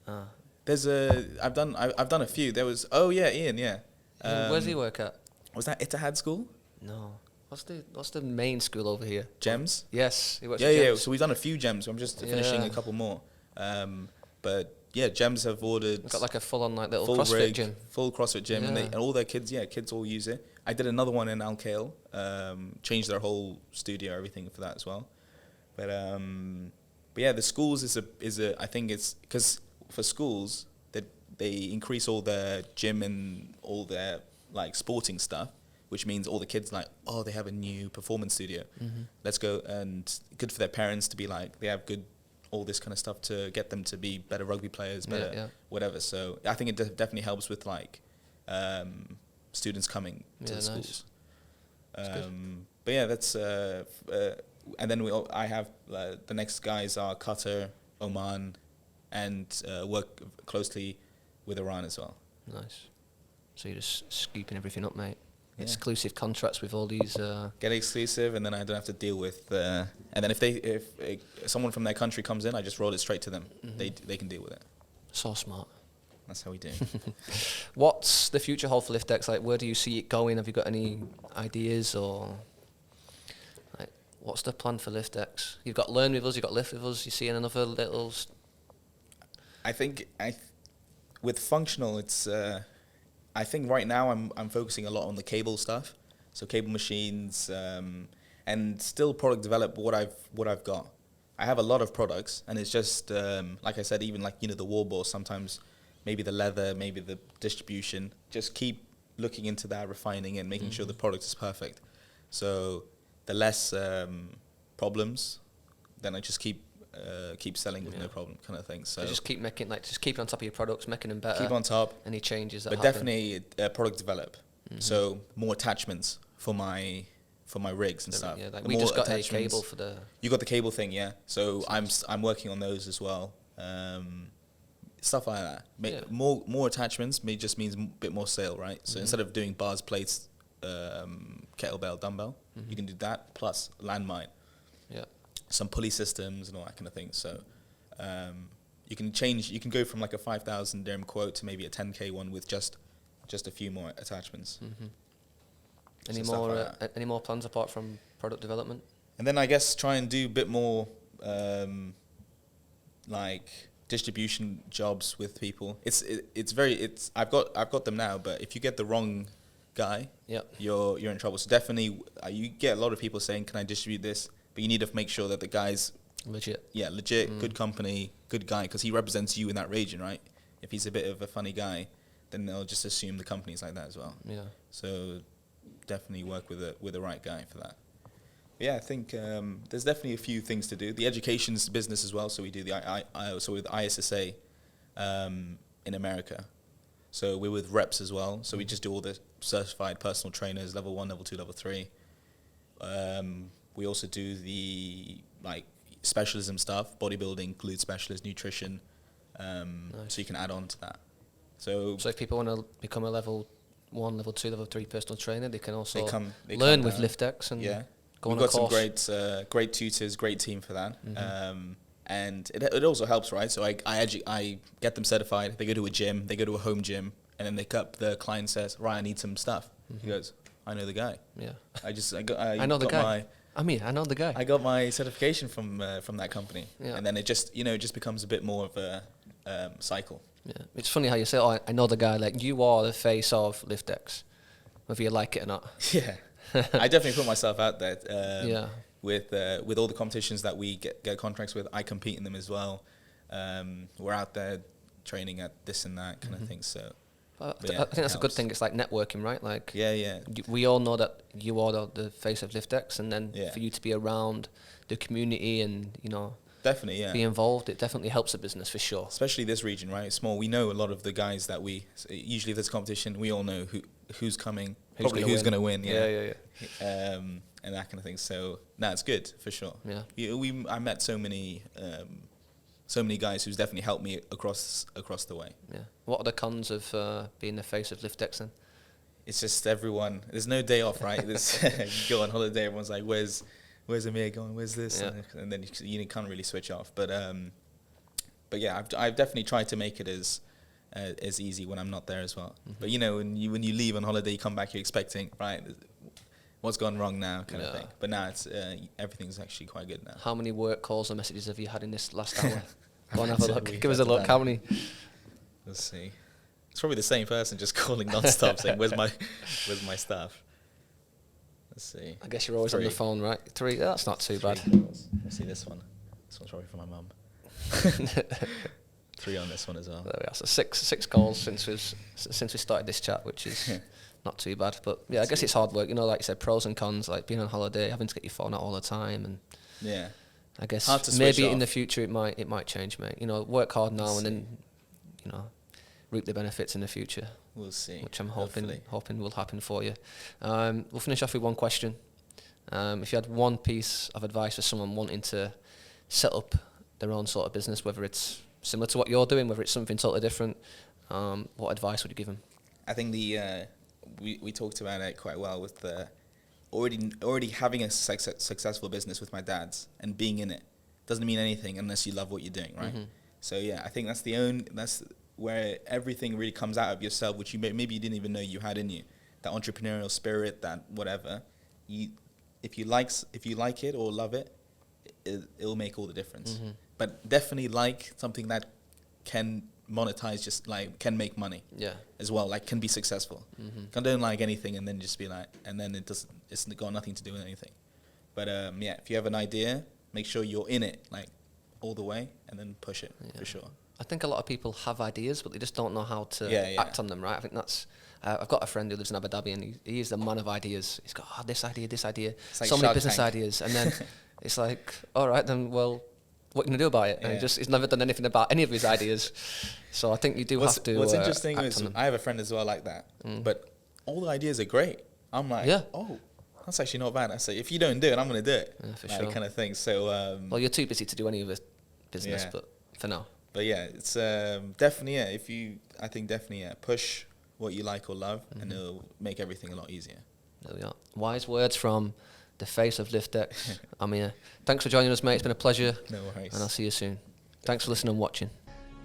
Ah. I've done a few. There was Ian. Yeah. Where's he work at? Was that Ittihad School? No. What's the main school over here? Gems. Yes. He works Yeah, at yeah. Gems. So we've done a few Gems. I'm just finishing a couple more. But yeah, Gems have ordered. They've got like a full-on like little full CrossFit rig, gym. full CrossFit gym, and all their kids. Yeah, kids all use it. I did another one in Al Khail. Changed their whole studio, everything for that as well. But yeah, the schools is a I think it's because for schools that they increase all their gym and all their like sporting stuff, which means all the kids like, oh, they have a new performance studio. Let's go, and good for their parents to be like, they have good all this kind of stuff to get them to be better rugby players, better whatever. So I think it definitely helps with like students coming to the schools. But yeah, that's and then I have the next guys are Qatar, Oman, and work closely with Iran as well. Nice. So you're just scooping everything up, mate. Yeah. Exclusive contracts with all these. Get exclusive, and then I don't have to deal with. And then if someone from their country comes in, I just roll it straight to them. They can deal with it. So smart. That's how we do. What's the future hold for Liftdex? Like, where do you see it going? Have you got any ideas, or like, what's the plan for Liftdex? You've got Learn with us, you've got Lift with us. You seeing another little? I think with functional, it's. I think right now I'm focusing a lot on the cable stuff, so cable machines, and still product develop what I've got. I have a lot of products, and it's just like I said, even like the wall ball. Sometimes maybe the leather, maybe the distribution. Just keep looking into that, refining it, making sure the product is perfect. So the less problems, then I just keep selling with no problem, kind of thing. So just keep making, like, just keep on top of your products, making them better. Keep on top. Any changes that but happen. definitely product develop. So more attachments for my rigs and stuff. Yeah, like The we more just got a attachments- cable for the. You got the cable thing, yeah. So I'm working on those as well. Stuff like that. More attachments just means a bit more sale, right? So instead of doing bars, plates, kettlebell, dumbbell, you can do that plus landmine. Yeah. Some pulley systems and all that kind of thing. So you can go from like a 5,000 dirham quote to maybe a 10K one with just a few more attachments. Any more plans apart from product development? And then I guess try and do a bit more like distribution jobs with people. I've got them now, but if you get the wrong guy, you're in trouble. So definitely you get a lot of people saying, "Can I distribute this?" But you need to make sure that the guy's legit. Yeah, legit, good company, good guy, because he represents you in that region, right? If he's a bit of a funny guy, then they'll just assume the company's like that as well. Yeah. So definitely work with the right guy for that. But yeah, I think there's definitely a few things to do. The education's business as well. So we do with ISSA in America. So we're with reps as well. So we just do all the certified personal trainers, level 1, level 2, level 3. We also do the like specialism stuff, bodybuilding, glute specialist, nutrition. Nice. So you can add on to that. So if people want to become a level 1, level 2, level 3 personal trainer, they can also they learn come with down. Liftdex and go We've on a got some course. great tutors, great team for that. And it also helps, right? So I get them certified. They go to a gym, they go to a home gym, and then the client says, "Right, I need some stuff." He goes, "I know the guy." Yeah. I know the guy. I know the guy. I got my certification from that company, Yeah. and then it just becomes a bit more of a cycle. Yeah. It's funny how you say, "Oh, I know the guy." Like, you are the face of Liftdex, whether you like it or not. Yeah, I definitely put myself out there. Yeah. With all the competitions that we get contracts with, I compete in them as well. We're out there training at this and that kind of thing. So I think that's a good thing. It's like networking, right? Like, yeah. We all know that you are the face of Liftdex, and then for you to be around the community and Definitely, yeah. be involved, it definitely helps the business for sure. Especially this region, right? It's small. We know a lot of the guys that usually if there's competition, we all know who's coming, probably who's going to win. Yeah. And that kind of thing. So, it's good for sure. Yeah. I met so many guys who's definitely helped me across the way. Yeah. What are the cons of being the face of Liftdex then? It's just everyone. There's no day off, right? You go on holiday, everyone's like, "Where's Amir going? Where's this?" Yeah. And then you can't really switch off. But yeah, I've definitely tried to make it as easy when I'm not there as well. But when you leave on holiday, you come back, you're expecting, right, what's gone wrong now, kind of thing. But now it's everything's actually quite good now. How many work calls or messages have you had in this last hour? Go on, have a look. Give us a look. How many? Let's see. It's probably the same person just calling non-stop saying, "Where's my stuff?" Let's see. I guess you're always 3. on the phone, right? 3. That's not too bad. Let's see this one. This one's probably from my mum. 3 on this one as well. There we are. So 6 calls since we started this chat, which is not too bad. But yeah, I guess it's hard work. Like you said, pros and cons, like being on holiday, having to get your phone out all the time, and I guess maybe in the future it might change, mate. Work hard now and then, reap the benefits in the future. We'll see. Which I'm hoping will happen for you. We'll finish off with one question. If you had one piece of advice for someone wanting to set up their own sort of business, whether it's similar to what you're doing, whether it's something totally different, what advice would you give them? I think we talked about it quite well with the already having a successful business with my dad's and being in it doesn't mean anything unless you love what you're doing, right? So yeah, I think that's where everything really comes out of yourself, which maybe you didn't even know you had in you. That entrepreneurial spirit, that whatever. If you like it or love it, it'll make all the difference. But definitely like something that can monetize, just like can make money. Yeah. As well, like can be successful. I don't like anything and then just be like, and then it's got nothing to do with anything. But if you have an idea, make sure you're in it like all the way and then push it for sure. I think a lot of people have ideas, but they just don't know how to act on them, right? I I've got a friend who lives in Abu Dhabi, and he is the man of ideas. He's got this idea, It's like so many Shark business Tank. ideas, and then it's like, all right, then well, what are you gonna do about it? And Yeah. he's never done anything about any of his ideas. So I think you do have to. What's interesting act is on them. I have a friend as well like that, but all the ideas are great. I'm like, Yeah. oh, that's actually not bad. I say, if you don't do it, I'm going to do it. Yeah, for like, sure. kind of thing. So, Well, you're too busy to do any of the business, Yeah. but for now. but yeah, it's definitely, I think definitely, push what you like or love, and it'll make everything a lot easier. There we are. Wise words from the face of Liftdex. Amir. Thanks for joining us, mate. It's been a pleasure. No worries. And I'll see you soon. Thanks for listening and watching.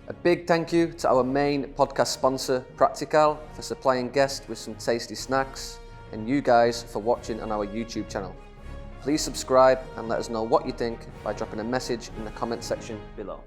A big thank you to our main podcast sponsor, Practical, for supplying guests with some tasty snacks, and you guys for watching on our YouTube channel. Please subscribe and let us know what you think by dropping a message in the comment section below.